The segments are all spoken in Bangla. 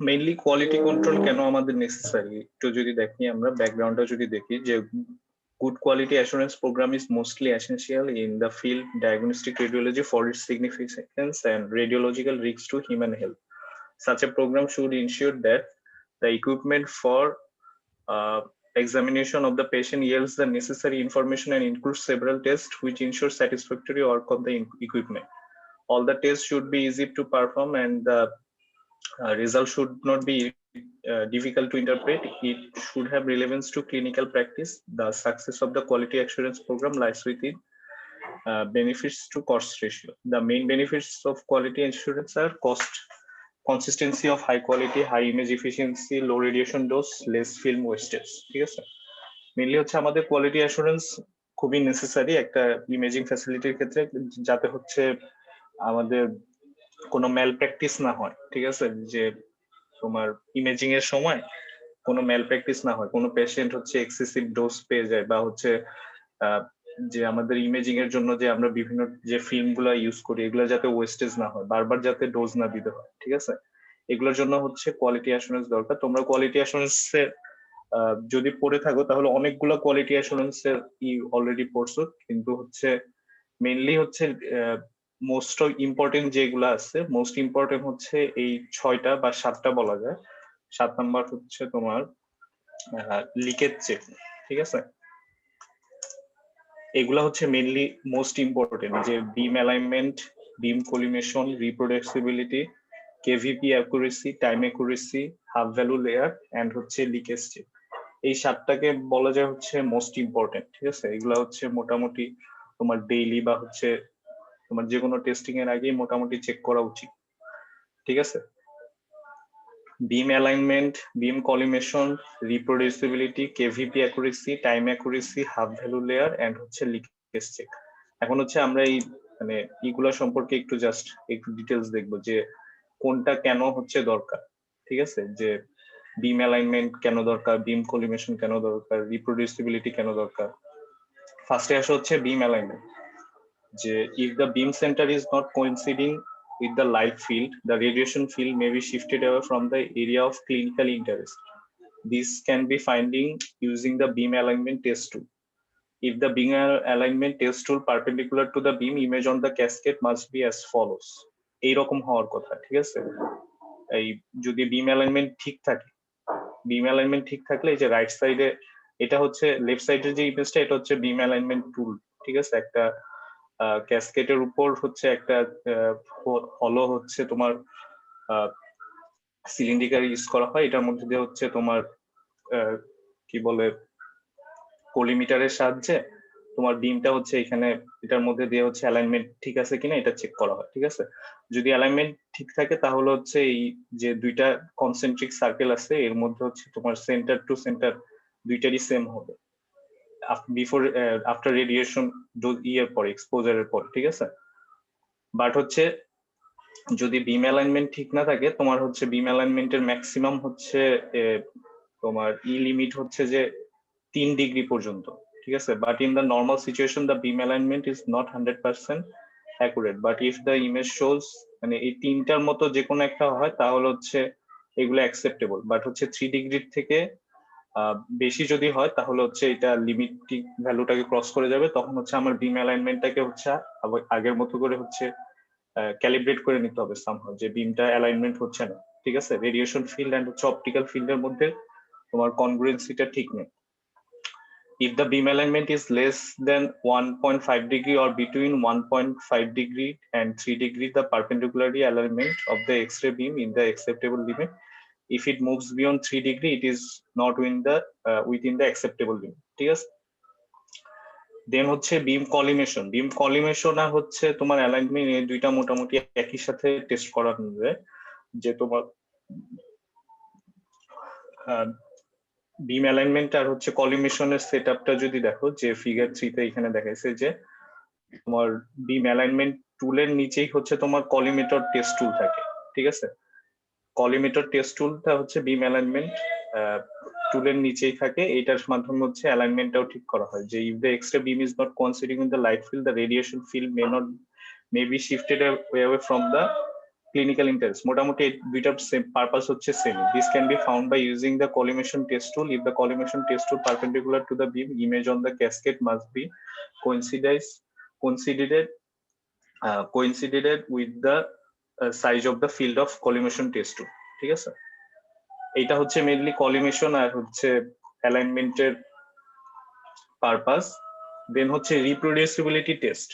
মেইনলি কোয়ালিটি কন্ট্রোল কেন আমাদের নেসেসারি একটু যদি দেখি, আমরা ব্যাকগ্রাউন্ডটা যদি দেখি, যে good quality assurance program is mostly essential in the field diagnostic radiology for its significance and radiological risks to human health. Such a program should ensure that the equipment for examination of the patient yields the necessary information and includes several tests which ensure satisfactory work of the equipment. All the tests should be easy to perform and the result should not be difficult to interpret. It should have relevance to clinical practice. The success of the quality assurance program lies within benefits to cost ratio. The main benefits of quality assurance are cost, consistency of high quality, high image efficiency, low radiation dose, less film wastage. ঠিক আছে, মেইনলি হচ্ছে আমাদের কোয়ালিটি অ্যাসুরেন্স খুবই নেসেসারি একটা ইমেজিং ফ্যাসিলিটির ক্ষেত্রে, যাতে হচ্ছে আমাদের কোনো ম্যাল প্র্যাকটিস না হয়। ঠিক আছে, যে তোমার ইমেজিং এর সময় কোনো ম্যাল প্র্যাকটিস না হয়, কোনো পেশেন্ট হচ্ছে এক্সেসিভ ডোজ পেয়ে যায়, বা হচ্ছে যে আমাদের ইমেজিং এর জন্য যে আমরা বিভিন্ন যে ফিল্ম গুলা ইউজ করি, এগুলো যাতে ওয়েস্টেজ না হয়, বারবার যাতে ডোজ না দিতে হয়। ঠিক আছে, এগুলোর জন্য হচ্ছে কোয়ালিটি অ্যাসুরেন্স দরকার। তোমরা কোয়ালিটি অ্যাসুরেন্স এর যদি পড়ে থাকো তাহলে অনেকগুলো কোয়ালিটি অ্যাসুরেন্স এর অলরেডি পড়ছো, কিন্তু হচ্ছে মেইনলি হচ্ছে মোস্ট ইম্পর্টেন্ট যেগুলো আছে, মোস্ট ইম্পর্টেন্ট হচ্ছে এই 6টা বা 7টা বলা যায়। 7 নাম্বার হচ্ছে তোমার লিকেজ চেক। ঠিক আছে, এগুলা হচ্ছে মেইনলি মোস্ট ইম্পর্টেন্ট, যে beam alignment, beam collimation, reproducibility, kVp accuracy, time accuracy, half value layer and হচ্ছে লিকেজ চেক। এই 7টাকে বলা যায় হচ্ছে মোস্ট ইম্পর্টেন্ট। ঠিক আছে, এগুলা হচ্ছে মোটামুটি তোমার ডেইলি বা হচ্ছে তোমার যে কোনো টেস্টিং এর আগে মোটামুটি চেক করা উচিত। ঠিক আছে, beam alignment, beam collimation, reproducibility, kVp accuracy, time accuracy, half value layer and হচ্ছে লিকেজ চেক। এখন হচ্ছে আমরা এই মানে এইগুলা সম্পর্কে একটু জাস্ট একটু ডিটেলস দেখবো, যে কোনটা কেন হচ্ছে দরকার। ঠিক আছে, যে বিম অ্যালাইনমেন্ট কেন দরকার, বিম কলিমেশন কেন দরকার, রিপ্রোডিউসিবিলিটি কেন দরকার। ফার্স্টে আসা হচ্ছে বিম অ্যালাইনমেন্ট, যে if the beam center is not coinciding with the light field, the radiation field may be shifted away from the area of clinical interest. This can be finding using the beam alignment test tool. If the beam alignment test tool perpendicular to the beam, image on the cascade must be as follows. এইরকম হওয়ার কথা। ঠিক আছে, এই যদি বিম অ্যালাইনমেন্ট ঠিক থাকে, বিম অ্যালাইনমেন্ট ঠিক থাকলে এই যে রাইট সাইডে, এটা হচ্ছে লেফট সাইডের যে ইমেজটা, এটা হচ্ছে বিম অ্যালাইনমেন্ট টুল। ঠিক আছে, একটা ক্যাসকেটের উপর হচ্ছে একটা হলো হচ্ছে তোমার সিলিন্ড্রিকাল ইউজ করা হয়, এটার মধ্যে দিয়ে হচ্ছে তোমার কি বলে কোলিমিটারের সাহায্যে তোমার বিমটা হচ্ছে এখানে এটার মধ্যে দিয়ে হচ্ছে অ্যালাইনমেন্ট ঠিক আছে কিনা এটা চেক করা হয়। ঠিক আছে, যদি অ্যালাইনমেন্ট ঠিক থাকে তাহলে হচ্ছে এই যে দুইটা কনসেন্ট্রিক সার্কেল আছে এর মধ্যে হচ্ছে তোমার সেন্টার টু সেন্টার দুইটারই সেম হবে বিফোর আফটার রেডিয়েশন ইয়ের পরে, এক্সপোজারের পর। ঠিক আছে, বাট হচ্ছে যদি বিম অ্যালাইনমেন্ট ঠিক না থাকে, তোমার হচ্ছে বিম অ্যালাইনমেন্টের ম্যাক্সিমাম হচ্ছে তোমার লিমিট হচ্ছে যে 3 ডিগ্রি পর্যন্ত। ঠিক আছে, but in the normal situation the beam alignment is not 100% accurate, but if the image shows মানে এই তিনটার মতো যে কোনো একটা হয় তাহলে হচ্ছে এগুলো অ্যাকসেপ্টেবল। বাট হচ্ছে 3 ডিগ্রির থেকে বেশি যদি হয় তাহলে হচ্ছে এটা লিমিটিং ভ্যালুটাকে ক্রস করে যাবে, তখন হচ্ছে আমার বিম অ্যালাইনমেন্টটাকে হচ্ছে আগের মতো করে হচ্ছে ক্যালিব্রেট করে নিতে হবে সামহাউ, যে বিমটা অ্যালাইনমেন্ট হচ্ছে না। ঠিক আছে, রেডিয়েশন ফিল্ড এন্ড হচ্ছে অপটিক্যাল ফিল্ডের মধ্যে তোমার কনগ্রুয়েন্সিটা ঠিক নেই। If the beam alignment is less than 1.5 degree or between 1.5 degree and 3 degree, the perpendicularity alignment of the X-ray beam in the acceptable limit. If it moves beyond 3 degree, it is not within the acceptable limit. ঠিক আছে, দেন হচ্ছে বিম কলিমেশন। বিম কলিমেশন আর হচ্ছে তোমার অ্যালাইনমেন্ট এই দুইটা মোটামুটি একই সাথে টেস্ট করা যায়, যে তোমার বিম অ্যালাইনমেন্ট আর হচ্ছে কলিমেশনের সেটআপটা যদি দেখো, যে ফিগার 3তে এখানে দেখাইছে যে তোমার বিম অ্যালাইনমেন্ট টুলের নিচেই হচ্ছে তোমার কলিমেটর টেস্ট টুল থাকে। ঠিক আছে, কলিমেটর টেস্ট টুলটা হচ্ছে বিম অ্যালাইনমেন্ট টুলের নিচেই থাকে, এটার মাধ্যমে হচ্ছে অ্যালাইনমেন্টটাও ঠিক করা হয়, যে if the x-ray beam is not considering in the light field, the radiation field may be shifted away from the clinical interest, মোটামুটি দুইটার সেম পারপাস হচ্ছে same. This can be found by using the collimation test tool. If the collimation test tool perpendicular to the beam, image on the cascade must be coincided with the size of the field of collimation test tool। ঠিক আছে, এইটা হচ্ছে মেইনলি কলিমেশন আর হচ্ছে অ্যালাইনমেন্টের পারপাস। দেন হচ্ছে রিপ্রোডিউসিবিলিটি টেস্ট।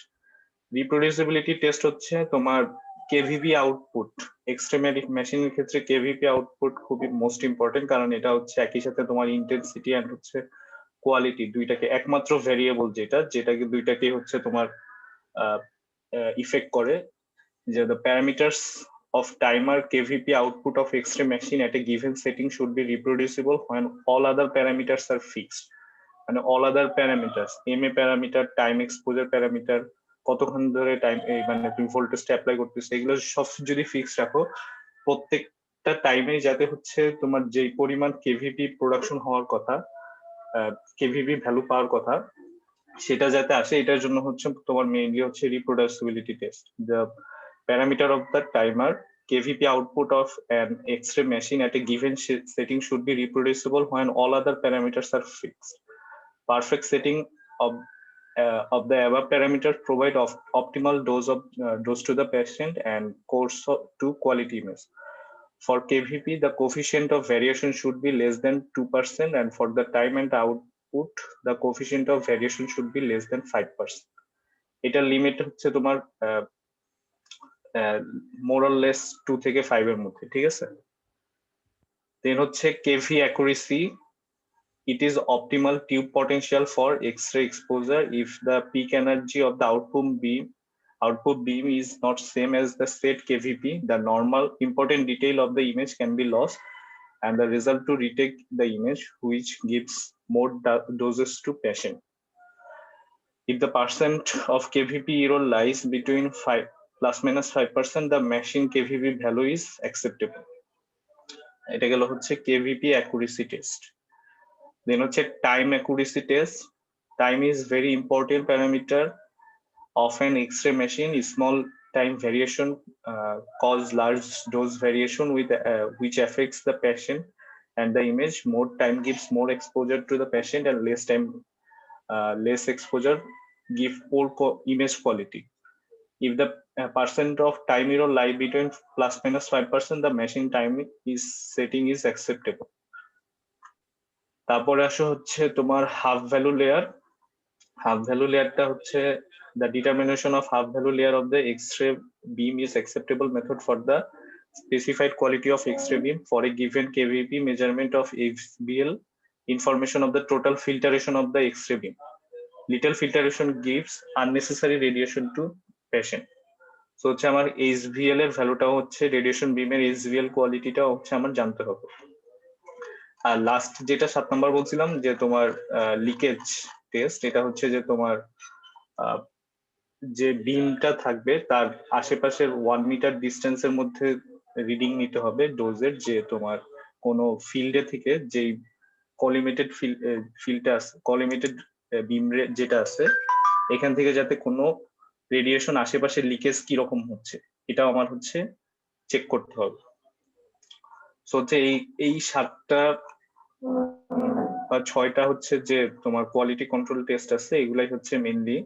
রিপ্রোডিউসিবিলিটি টেস্ট হচ্ছে তোমার কেভিপি আউটপুট। এক্সরে মেশিনের ক্ষেত্রে কেভিপি আউটপুট খুবই মোস্ট ইম্পর্টেন্ট, কারণ এটা হচ্ছে একই সাথে তোমার ইন্টেন্সিটি অ্যান্ড হচ্ছে কোয়ালিটি দুইটাকে, একমাত্র ভেরিয়েবল যেটাকে দুইটাকে হচ্ছে তোমার ইফেক্ট করে। যে the parameters of timer KVP output of X-ray machine at a given setting should be reproducible when all other parameters are fixed। মানে all other parameters, MA parameter, time exposure parameter, কতক্ষণ ধরে টাইম মানে তুমি ভোল্টেজটা অ্যাপ্লাই করতেছো, এগুলো সব যদি ফিক্স রাখো, প্রত্যেকটা টাইমে যাতে হচ্ছে তোমার যেই পরিমাণ কেভিপি প্রোডাকশন হওয়ার কথা, কেভিপি ভ্যালু পাওয়ার কথা, সেটা যাতে আসে, এটার জন্য হচ্ছে তোমার মেইনলি হচ্ছে reproducibility test. The parameter of the timer KVP output of an X-ray machine at a given setting should be reproducible when all other parameters are fixed. Perfect setting of the above parameters provide optimal dose to the patient and course to quality image. For KVP, the coefficient of variation should be less than 2%, and for the time and output, the coefficient of variation should be less than 5%. এটার লিমিট হচ্ছে তোমার মোর অর লেস 2 থেকে 5 এর মধ্যে। ঠিক আছে, দেন হচ্ছে kV accuracy. It is optimal tube potential for X-ray exposure if the peak energy of the output beam is not same as the set KVP. The normal important detail of the image can be lost, and the result to retake the image, which gives more doses to patient. If the percent of KVP error lies between 5 ±5%, the machine KVP value is acceptable. এটা গেল হচ্ছে KVP accuracy test। দেন হচ্ছে time accuracy test। Time is very important parameter of an X-ray machine. Small time variation cause large dose variation which affects the patient and the image. More time gives more exposure to the patient, and less time, less exposure give poor image quality. If the percent of time error lie between ±5%, the machine time setting is acceptable. তারপরে আসো হচ্ছে তোমার half value layer. Half value লেয়ারটা হচ্ছে the determination of half value layer of the X-ray beam is acceptable method for the specified quality of X-ray beam for a given KVP measurement of XBL information of the total filtration of the X-ray beam. Little filtration gives unnecessary radiation to patient. So হচ্ছে আমার HVL এর ভ্যালুটাও হচ্ছে রেডিয়েশন বিমের HVL কোয়ালিটিটা হচ্ছে আমার জানতে হবে। আর লাস্ট যেটা 7 নাম্বার বলছিলাম যে তোমার লিকেজ টেস্ট, এটা হচ্ছে যে তোমার যে বিমটা থাকবে তার আশেপাশের 1 মিটার ডিস্টেন্সের মধ্যে রিডিং নিতে হবে ডোজের, যে তোমার কোনো ফিল্ডে থেকে যেই কলিমেটেড ফিল্ডটা আছে, কলিমেটেড বিম যেটা আছে, এখান থেকে যাতে কোনো রেডিয়েশন আশেপাশে লিকেজ কি রকম হচ্ছে এটাও আমার হচ্ছে চেক করতে হবে। সো হচ্ছে এই 7টা বা 6টা হচ্ছে যে তোমার কোয়ালিটি কন্ট্রোল টেস্ট আছে, এগুলাই হচ্ছে মেইনলি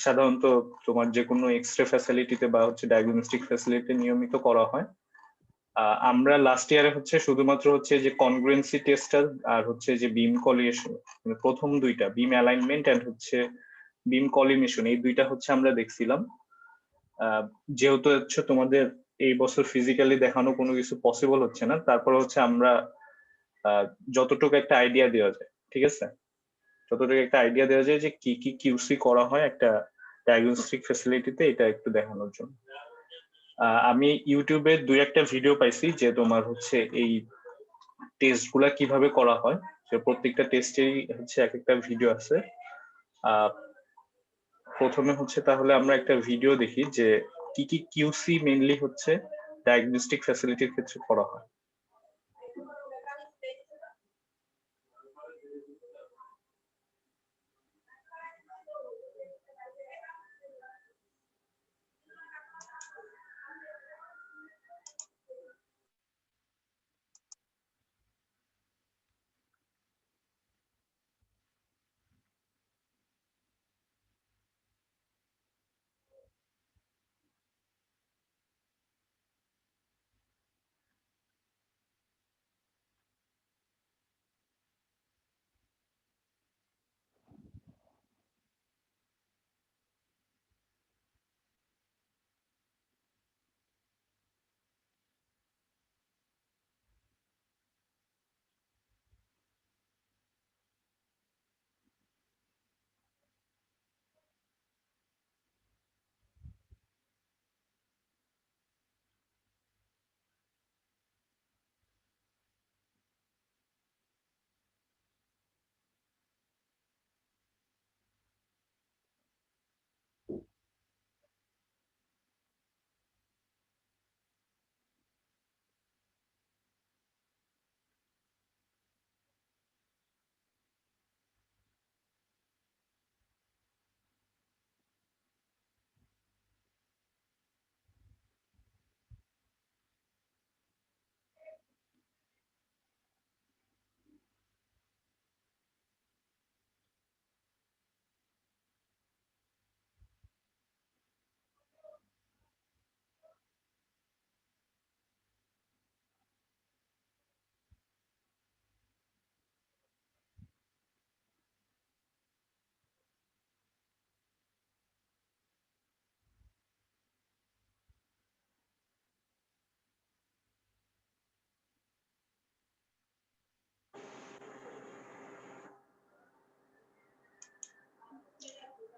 সাধারণত তোমার যে কোনো এক্সরে ফ্যাসিলিটিতে বা হচ্ছে ডায়াগনস্টিক ফ্যাসিলিটিতে নিয়মিত করা হয়। আমরা লাস্ট ইয়ারে হচ্ছে শুধুমাত্র হচ্ছে যে কনগ্রুয়েন্সি টেস্টটা আর হচ্ছে যে বিম কলিমেশন, প্রথম দুইটা বিম অ্যালাইনমেন্ট এন্ড হচ্ছে বিম কলিমেশন, এই দুইটা হচ্ছে আমরা দেখছিলাম। যেহেতু হচ্ছে তোমাদের এই বছর ফিজিক্যালি দেখানো কোনো কিছু পসিবল হচ্ছে না, তারপর হচ্ছে আমরা যতটুকু একটা আইডিয়া দেওয়া যায়, ঠিক আছে, যতটুকু একটা আইডিয়া দেওয়া যায় যে কি কি কিউসি করা হয় একটা ডায়াগনস্টিক ফ্যাসিলিটিতে, এটা একটু দেখানোর জন্য। আমি ইউটিউবে 2-1টা ভিডিও পাইছি যে তোমার হচ্ছে এই টেস্ট গুলা কিভাবে করা হয়, যে প্রত্যেকটা টেস্টেই হচ্ছে এক একটা ভিডিও আছে। প্রথমে হচ্ছে তাহলে আমরা একটা ভিডিও দেখি যে কি কি কিউসি মেইনলি হচ্ছে ডায়াগনস্টিক ফ্যাসিলিটির ক্ষেত্রে করা হয়।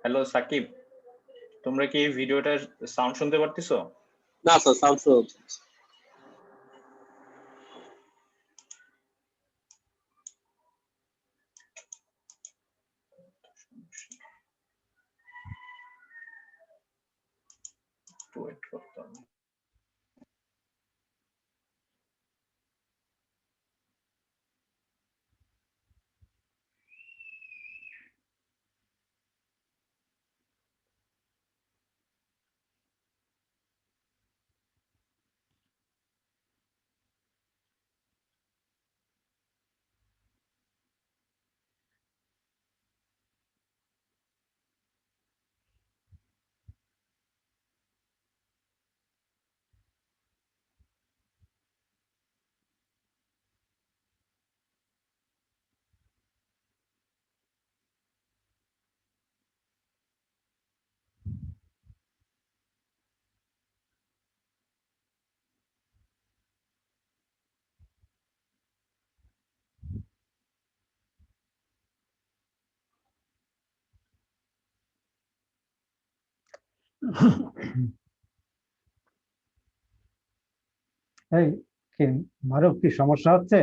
হ্যালো সাকিব, তোমরা কি এই ভিডিওটার সাউন্ড শুনতে পারতেছো? না স্যার, সাউন্ড শো হচ্ছে। ওয়েট করতে হবে। এই কি মারুফ, কি সমস্যা হচ্ছে?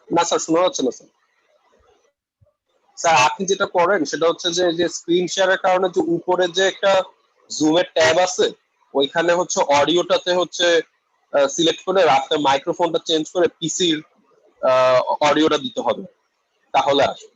না স্যার, শোনা যাচ্ছে না স্যার। স্যার, আপনি যেটা করেন সেটা হচ্ছে যে স্ক্রিন শেয়ারের কারণে যে উপরে যে একটা জুমের ট্যাব আছে, ওইখানে হচ্ছে অডিওটাতে হচ্ছে সিলেক্ট করে আপনার মাইক্রোফোনটা চেঞ্জ করে পিসির অডিওটা দিতে হবে, তাহলে আসবে।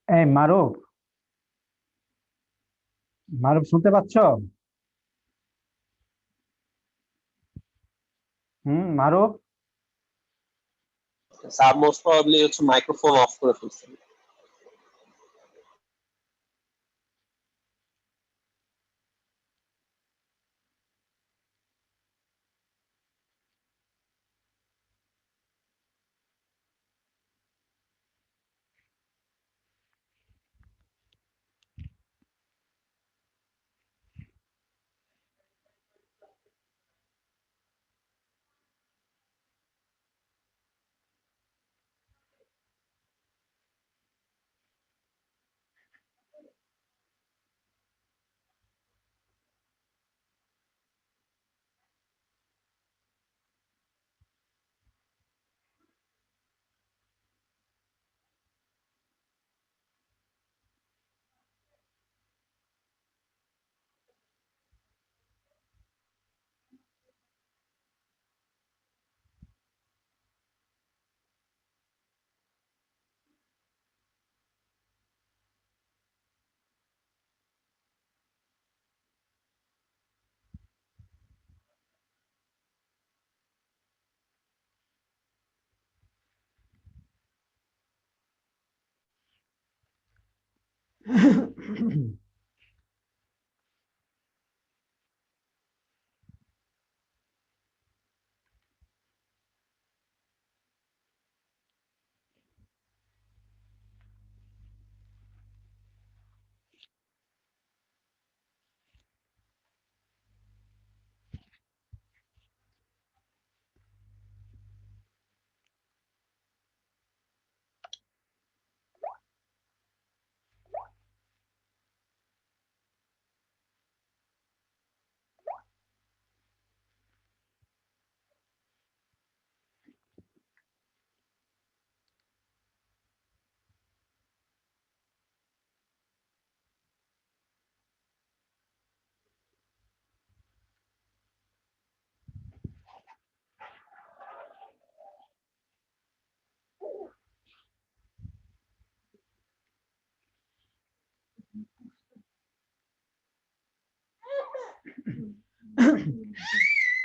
এই মারুফ, মারুফ শুনতে পাচ্ছ? মারুফ। স্যার মোস্ট প্রবাবলি হচ্ছে মাইক্রোফোন অফ করে ফেলছেন।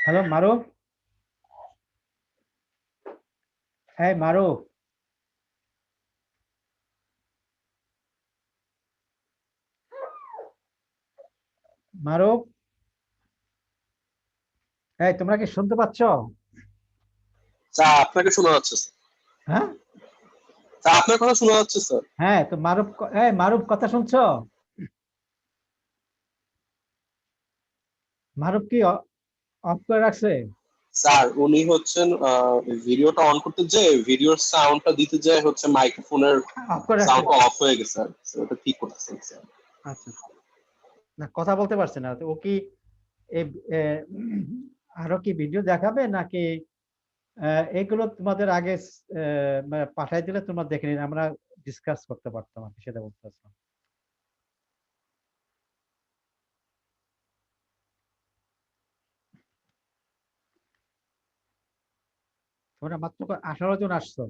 হ্যালো মারুফ, এই মারুফ, মারুফ, এই তোমরা কি শুনতে পাচ্ছ? স্যার আপনাকে শোনা যাচ্ছে স্যার। হ্যাঁ স্যার আপনার কথা শোনা যাচ্ছে স্যার। হ্যাঁ, তো মারুফ, এই মারুফ কথা শুনছো? মারুফ কি অফ করে রাখছে? স্যার উনি হচ্ছেন ভিডিওটা অন করতে যে ভিডিওর সাউন্ডটা দিতে যায় হচ্ছে মাইক্রোফোনের অফ করে রাখছে। সাউন্ডটা অফ হয়ে গেছে স্যার, ওটা ঠিক করতেছেন স্যার। আচ্ছা, না কথা বলতে পারছে না, তো ও কি এই আরো কি ভিডিও দেখাবে নাকি এইগুলো তোমাদের আগে মানে পাঠাই দিলে তোমরা দেখে নিন, আমরা ডিসকাস করতে পারতাম আর কি, সেটা বলতে চাচ্ছিলাম। তোমরা মাত্র 18 জন আসছো।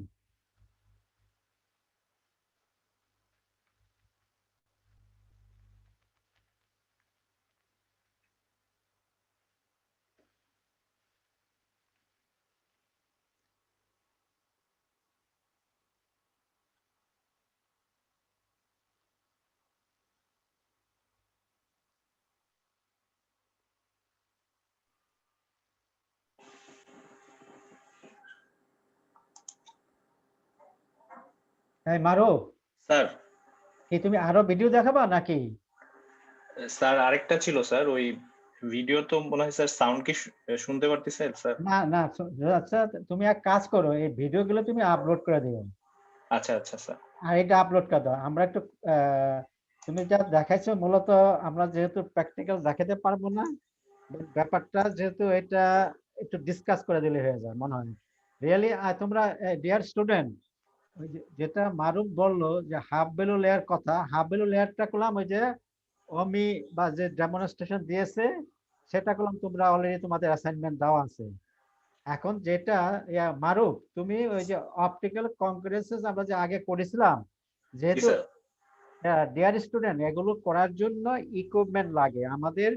এই মারুফ, স্যার, কি তুমি আরো ভিডিও দেখাবা নাকি? স্যার আরেকটা ছিল স্যার, ওই ভিডিও তো মনে হয় স্যার সাউন্ড কি শুনতে পারতেছেন স্যার? না না, আচ্ছা, তুমি এক কাজ করো, এই ভিডিও গুলো তুমি আপলোড করে দিও। আচ্ছা আচ্ছা স্যার। আর এটা আপলোড করে দাও, আমরা একটু তুমি যা দেখাইছো মূলত আমরা যেহেতু প্র্যাকটিক্যাল দেখাতে পারবো না, ব্যাপারটা যেহেতু এটা একটু ডিসকাস করে দিলে হয়ে যায় মনে হয়। রিয়েলি তোমরা ডিয়ার স্টুডেন্ট, ওই যেটা মারুফ বললো যে হাফ ভ্যালু লেয়ার কথা, হাফ ভ্যালু লেয়ারটা করলাম ওই যে অমি বা যে ডেমনস্ট্রেশন দিয়েছে সেটা করলাম, তোমরা অলরেডি তোমাদের অ্যাসাইনমেন্ট দেওয়া আছে। এখন যেটা মারুফ, তুমি ওই যে অপটিক্যাল কনকারেন্সেস আমরা যে আগে করেছিলাম, জি যেহেতু স্যার। ডিয়ার স্টুডেন্ট এগুলো করার জন্য ইকুইপমেন্ট লাগে, আমাদের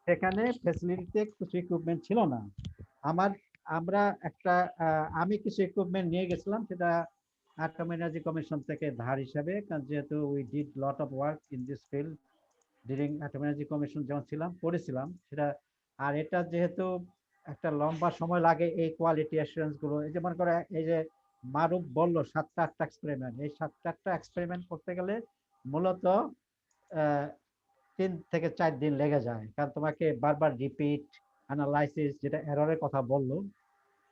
সেখানে ফ্যাসিলিটিতে কিছু ইকুইপমেন্ট ছিল না। আমার আমরা একটা আমি কিছু ইকুইপমেন্ট নিয়ে গেছিলাম, সেটা আটম এনার্জি কমিশন থেকে ধার হিসাবে, কারণ যেহেতু we did lot of work in this field during atom energy commission যখন ছিলাম করেছিলাম সেটা। আর এটা যেহেতু একটা লম্বা সময় লাগে এই কোয়ালিটি অ্যাসুরেন্স গুলো, এই যে মনে করো এই যে মারুফ বললো 7টা-8টা এক্সপেরিমেন্ট, এই 7টা-8টা এক্সপেরিমেন্ট করতে গেলে মূলত 3 থেকে 4 দিন লেগে যায়, কারণ তোমাকে বারবার রিপিট অ্যানালাইসিস, যেটা এররের কথা বললো।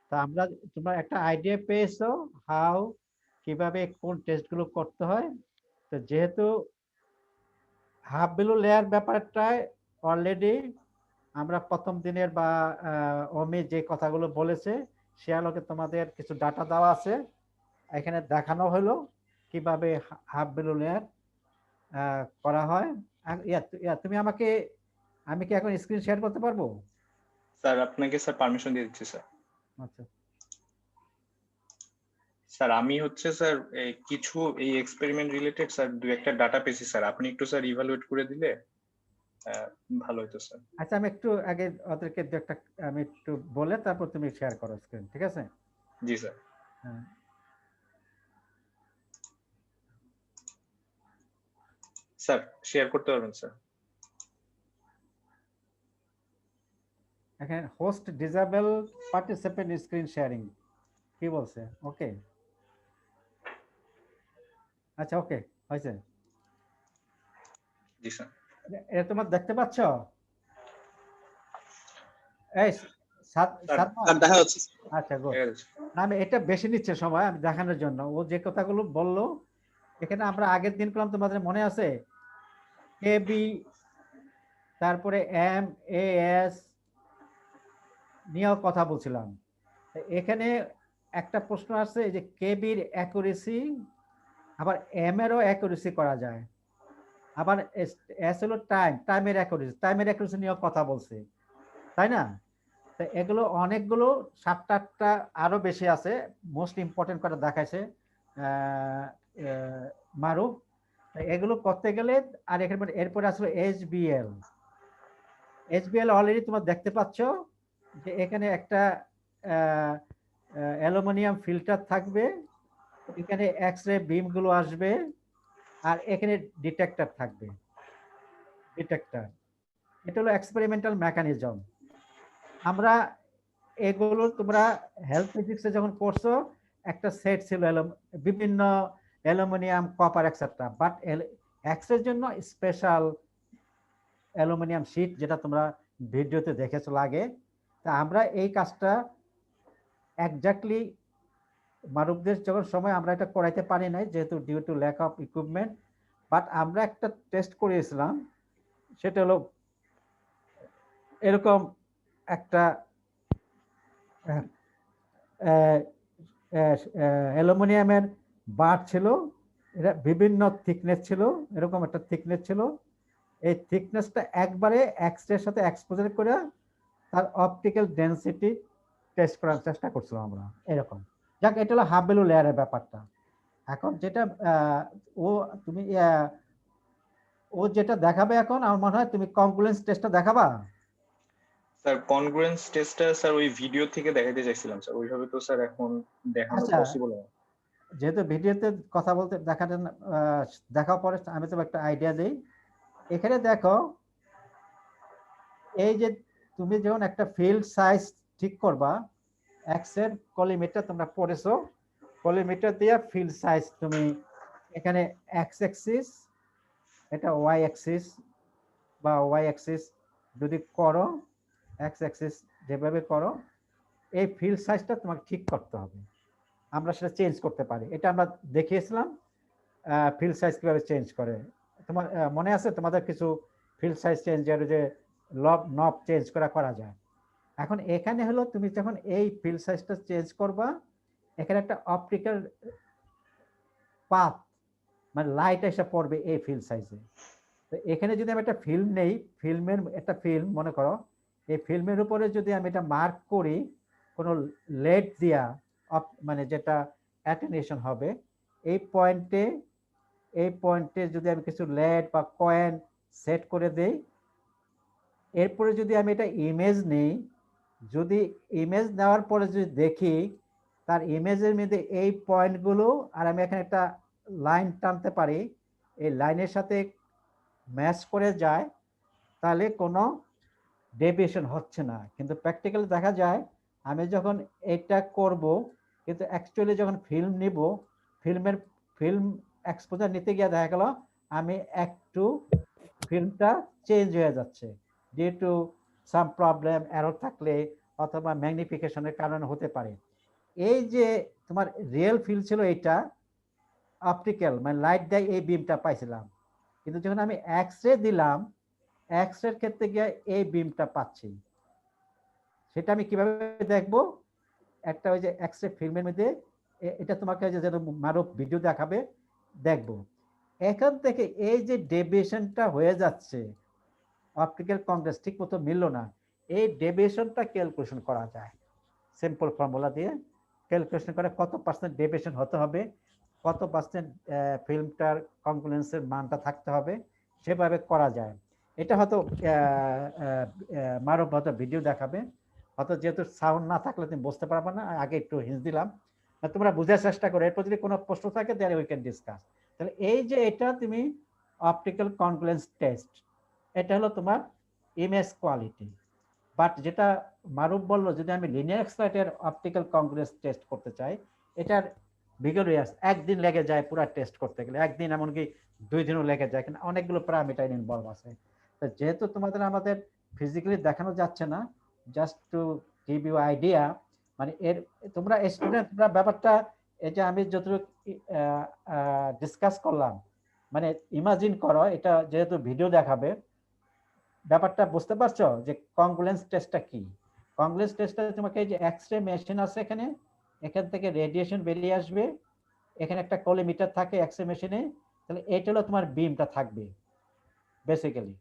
তা আমরা, তোমরা একটা আইডিয়া পেয়েছো হাউ, কিভাবে কোন টেস্টগুলো করতে হয়। তো যেহেতু হাফ ভ্যালু লেয়ার ব্যাপারটায় অলরেডি আমরা প্রথম দিনের বা অমি যে কথাগুলো বলেছে সে আলোকে তোমাদের কিছু ডাটা দেওয়া আছে, এখানে দেখানো হলো কিভাবে হাফ ভ্যালু লেয়ার করা হয়। তুমি আমাকে, আমি কি এখন স্ক্রিন শেয়ার করতে পারবো? স্যার আপনাকে স্যার পারমিশন দিয়ে দিচ্ছি স্যার। আচ্ছা, স্যার আমি হচ্ছে স্যার কিছু এই এক্সপেরিমেন্ট রিলেটেড স্যার দু একটা ডাটা পেয়েছি স্যার, আপনি একটু স্যার ইভালুয়েট করে দিলে ভালো হতো স্যার। আচ্ছা, আমি একটু আগে ওদেরকে দু একটা আমি একটু বলে তারপর তুমি শেয়ার করো স্ক্রিন, ঠিক আছে? জি স্যার। হ্যাঁ, স্যার শেয়ার করতে পারবেন স্যার? এখানে host disable participant screen sharing কি বলছে? ওকে, আচ্ছা, ওকে হয়েছে। জি স্যার। এটা তোমার দেখতে পাচ্ছ? এই সাদমান, স্যার দেখা যাচ্ছে। আচ্ছা গুড। ঠিক আছে। আমি এটা বেশি নিচ্ছে সময় আমি দেখানোর জন্য, ও যে কথাগুলো বললো এখানে আমরা আগের দিন পেলাম, তোমাদের মনে আছে? কেবি, তারপরে এম এ এস নিয়েও কথা বলছিলাম। এখানে একটা প্রশ্ন আছে যে কেবির অ্যাকুরেসি, আবার এম এরও অ্যাকুরেসি করা যায়, আবার এস হলো টাইমের অ্যাকুরেসি নিয়েও কথা বলছে, তাই না? তো এগুলো অনেকগুলো 7টা-8টা আরো বেশি আছে, মোস্ট ইম্পর্টেন্ট করে দেখাইছে মারুফ। এগুলো করতে গেলে আর এখানে এরপরে আসলে এইচবিএল অলরেডি তোমরা দেখতে পাচ্ছ যে এখানে একটা অ্যালুমিনিয়াম ফিল্টার থাকবে, এখানে এক্স রে বিম গুলো আসবে, আর এখানে ডিটেক্টর থাকবে। ডিটেক্টর এটা হলো এক্সপেরিমেন্টাল মেকানিজম। আমরা এগুলো তোমরা হেলথ ফিজিক্সে যখন পড়ছো একটা সেট ছিল বিভিন্ন অ্যালুমিনিয়াম, কপার এক্সেট্রা, বাট এক্সের জন্য স্পেশাল অ্যালুমিনিয়াম শীট যেটা তোমরা ভিডিওতে দেখেছো আগে। তা আমরা এই কাজটা এক্স্যাক্টলি মানবদের যখন সময় আমরা এটা করাইতে পারি নাই যেহেতু due to lack of equipment, but আমরা একটা টেস্ট করিয়েছিলাম। সেটা হলো এরকম একটা অ্যালুমিনিয়ামের বার ছিল, এটা বিভিন্ন থিকনেস ছিল, এরকম একটা থিকনেস ছিল। এই থিকনেসটা একবারে এক্স-রের সাথে এক্সপোজার করে তার অপটিক্যাল ডেনসিটি টেস্ট করার চেষ্টা করছিলাম আমরা এরকম। যাক, এটা হলো হাফ ভ্যালু লেয়ারের ব্যাপারটা। এখন যেটা তুমি ও যেটা দেখাবে এখন, আমার মনে হয় তুমি কনগ্রুয়েন্স টেস্টটা দেখাবা। স্যার কনগ্রুয়েন্স টেস্টটা স্যার ওই ভিডিও থেকে দেখাতে চাইছিলাম স্যার, ওইভাবে তো স্যার এখন দেখানো আচ্ছা, পসিবল না। যেহেতু ভিডিওতে কথা বলতে দেখার পরে আমি তো একটা আইডিয়া দিই। এখানে দেখো, এই যে তুমি যখন একটা ফিল্ড সাইজ ঠিক করবা, এক্স এর কলিমিটার তোমরা পড়েছো, কলিমিটার দিয়ে ফিল্ড সাইজ তুমি এখানে এক্স অ্যাক্সিস, এটা ওয়াই অ্যাক্সিস বা ওয়াই অ্যাক্সিস যদি করো, এক্স অ্যাক্সিস যেভাবে করো, এই ফিল্ড সাইজটা তোমাকে ঠিক করতে হবে। আমরা সেটা চেঞ্জ করতে পারি, এটা আমরা দেখিয়েছিলাম ফিল্ড সাইজ কিভাবে চেঞ্জ করে। তোমার মনে আছে তোমাদের কিছু ফিল্ড সাইজ চেঞ্জের যে নব চেঞ্জ করা যায়। এখন এখানে হলো তুমি যখন এই ফিল্ড সাইজটা চেঞ্জ করবা, এখানে একটা অপটিক্যাল পাথ মানে লাইট এসে পড়বে এই ফিল্ড সাইজে। তো এখানে যদি আমি একটা ফিল্ম নেই, ফিল্মের একটা ফিল্ম মনে করো, এই ফিল্মের উপরে যদি আমি এটা মার্ক করি কোনো লেড দিয়া, মানে যেটা অ্যাটেনুয়েশন হবে, এই পয়েন্টে যদি আমি কিছু লেড বা কয়েন সেট করে দেই, এরপরে যদি আমি এটা ইমেজ নেই, যদি ইমেজ নেওয়ার পরে যদি দেখি তার ইমেজের মধ্যে এই পয়েন্টগুলো, আর আমি এখানে একটা লাইন টানতে পারি, এই লাইনের সাথে ম্যাচ করে যায়, তাহলে কোনো ডেভিয়েশন হচ্ছে না। কিন্তু প্র্যাকটিক্যালি দেখা যায় আমি যখন এটা করব, কিন্তু অ্যাকচুয়ালি যখন ফিল্ম নিব, ফিল্ম এক্সপোজার নিতে গিয়ে দেখা গেল আমি একটু ফিল্মটা চেঞ্জ হয়ে যাচ্ছে due to some problem, error থাকলে অথবা ম্যাগনিফিকেশনের কারণে হতে পারে। এই যে তোমার রিয়েল ফিল্ড ছিল এটা অপটিক্যাল মানে লাইট দিয়ে এই বিমটা পাইছিলাম, কিন্তু যখন আমি এক্স রে দিলাম, এক্স রের ক্ষেত্রে গিয়ে এই বিমটা পাচ্ছি। সেটা আমি কিভাবে দেখবো? একটা ওই যে এক্স রে ফিল্মের মধ্যে এটা তোমাকে যে মারো ভিডিও দেখাবে, দেখবো এখান থেকে এই যে ডেভিয়েশনটা হয়ে যাচ্ছে, অপটিক্যাল কংগ্রেস ঠিক মতো মিলল না, এই ডেভিয়েশনটা ক্যালকুলেশন করা যায় সিম্পল ফর্মুলা দিয়ে। ক্যালকুলেশন করে কত পার্সেন্ট ডেভিয়েশন হতে হবে, কত পার্সেন্ট ফিল্মটার কনগ্রুয়েন্সের মানটা থাকতে হবে, সেভাবে করা যায়। এটা হয়তো মারব হয়তো ভিডিও দেখাবে, হয়তো যেহেতু সাউন্ড না থাকলে তুমি বুঝতে পারবে না, আগে একটু হিন্ট দিলাম, তোমরা বোঝার চেষ্টা করো। এরপর যদি কোনো প্রশ্ন থাকে দেন উই ক্যান ডিসকাস। তাহলে এই যে এটা তুমি অপটিক্যাল কনগ্রুয়েন্স টেস্ট, এটা হলো তোমার ইমেজ কোয়ালিটি। বাট যেটা মারুফ বললো, যদি আমি লিনিয়ার এক্সপ্লয়েটের অপটিক্যাল কংগ্রেস টেস্ট করতে চাই, এটার ভিগোরিয়াস একদিন লেগে যায় পুরো টেস্ট করতে গেলে, একদিন এমনকি 2 দিনও লেগে যায়, কিন্তু অনেকগুলো প্যারামিটার ইনভলভ আছে। তো যেহেতু আমাদের ফিজিক্যালি দেখানো যাচ্ছে না, just to give you idea, মানে তোমরা স্টুডেন্টরা ব্যাপারটা, এই যে আমি যতটুকু ডিসকাস করলাম, মানে ইমাজিন করো এটা যেহেতু ভিডিও দেখাবে, ব্যাপারটা বুঝতে পারছো যে কংগ্রুয়েন্স টেস্টটা কি? কংগ্রুয়েন্স টেস্টটা তোমাকে যে এক্স-রে মেশিন আছে এখান থেকে রেডিয়েশন বেরিয়ে আসবে, এখানে একটা কলিমিটার থাকে এক্স-রে মেশিনে, তাহলে এটা হলো তোমার বিমটা থাকবে বেসিক্যালি।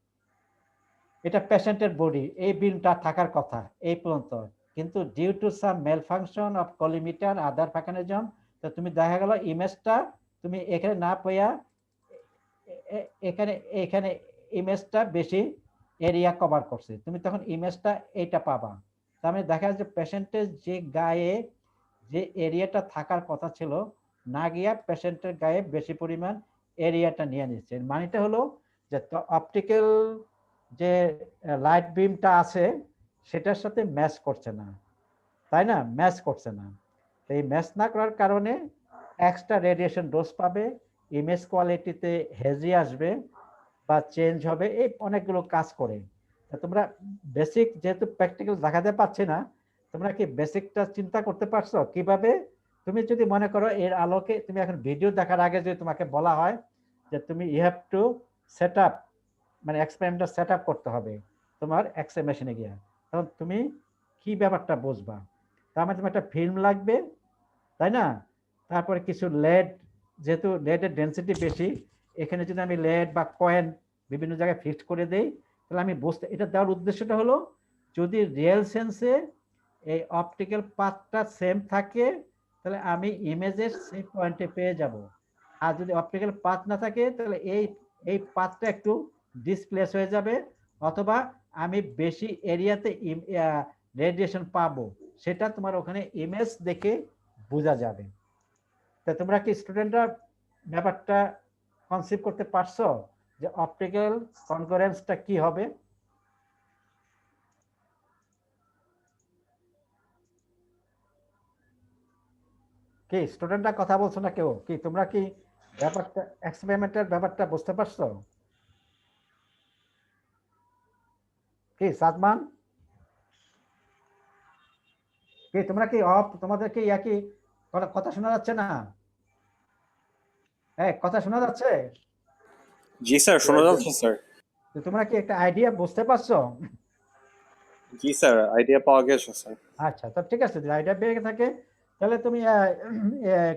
এটা পেশেন্টের বডি, এই বিমটা থাকার কথা এই পর্যন্ত, কিন্তু due to some malfunction of collimator other mechanism, তো তুমি দেখা গেল ইমেজটা তুমি এখানে না পেয়ে এখানে এখানে ইমেজটা বেশি এরিয়া কভার করছে, তুমি তখন ইমেজটা এইটা পাবা। তার মানে দেখা যাচ্ছে পেশেন্টের যে গায়ে যে এরিয়াটা থাকার কথা ছিল না গিয়া পেশেন্টের গায়ে বেশি পরিমাণ এরিয়াটা নিয়ে নিচ্ছে। মানেটা হলো যে অপটিক্যাল যে লাইট বিমটা আছে সেটার সাথে ম্যাচ করছে না, তাই না? ম্যাচ করছে না। এই ম্যাচ না করার কারণে এক্সট্রা রেডিয়েশন ডোজ পাবে, ইমেজ কোয়ালিটিতে হেজি আসবে বা চেঞ্জ হবে, এই অনেকগুলো কাজ করে। তোমরা বেসিক যেহেতু প্র্যাকটিক্যাল দেখাতে পারছি না, তোমরা কি বেসিকটা চিন্তা করতে পারছো কিভাবে? তুমি যদি মনে করো এর আলোকে তুমি এখন ভিডিও দেখার আগে যদি তোমাকে বলা হয় যে তুমি you have to set up, মানে এক্সপেরিমেন্টটা সেট আপ করতে হবে তোমার এক্সরে মেশিনে গিয়ে, তখন তুমি কি ব্যাপারটা বুঝবা? তার মানে তোমার একটা ফিল্ম লাগবে, তাই না? তারপরে কিছু লেড, যেহেতু লেডের ডেন্সিটি বেশি, এখানে যদি আমি লেড বা কয়েন বিভিন্ন জায়গায় ফিক্সড করে দেই তাহলে আমি বুঝতে, এটা দেওয়ার উদ্দেশ্যটা হলো যদি রিয়েল সেন্সে এই অপটিক্যাল পাথটা সেম থাকে তাহলে আমি ইমেজের সেই পয়েন্টে পেয়ে যাব। আর যদি অপটিক্যাল পাথ না থাকে তাহলে এই পাথটা একটু ডিসপ্লেস হয়ে যাবে, অথবা আমি বেশি এরিয়াতে রেডিয়েশন পাবো, সেটা তোমার ওখানে ইমেজ দেখে বোঝা যাবে। তা তোমরা কি স্টুডেন্টরা ব্যাপারটা কনসিভ করতে পারছো যে অপটিক্যাল কনকারেন্সটা কি হবে? কি স্টুডেন্টরা কথা বলছো না কেউ? কি তোমরা কি ব্যাপারটা এক্সপেরিমেন্টের ব্যাপারটা বুঝতে পারছো? কি সাদমান, কি তোমরা কি তোমাদের কি একই কথা শোনা যাচ্ছে না? হ্যাঁ, কথা শোনা যাচ্ছে? জি স্যার, শোনা যাচ্ছে স্যার। তো তোমরা কি একটা আইডিয়া বুঝতে পারছো? জি স্যার, আইডিয়া পাওয়া গেছে স্যার। আচ্ছা, তো ঠিক আছে, যদি আইডিয়া পেয়ে থাকে তাহলে তুমি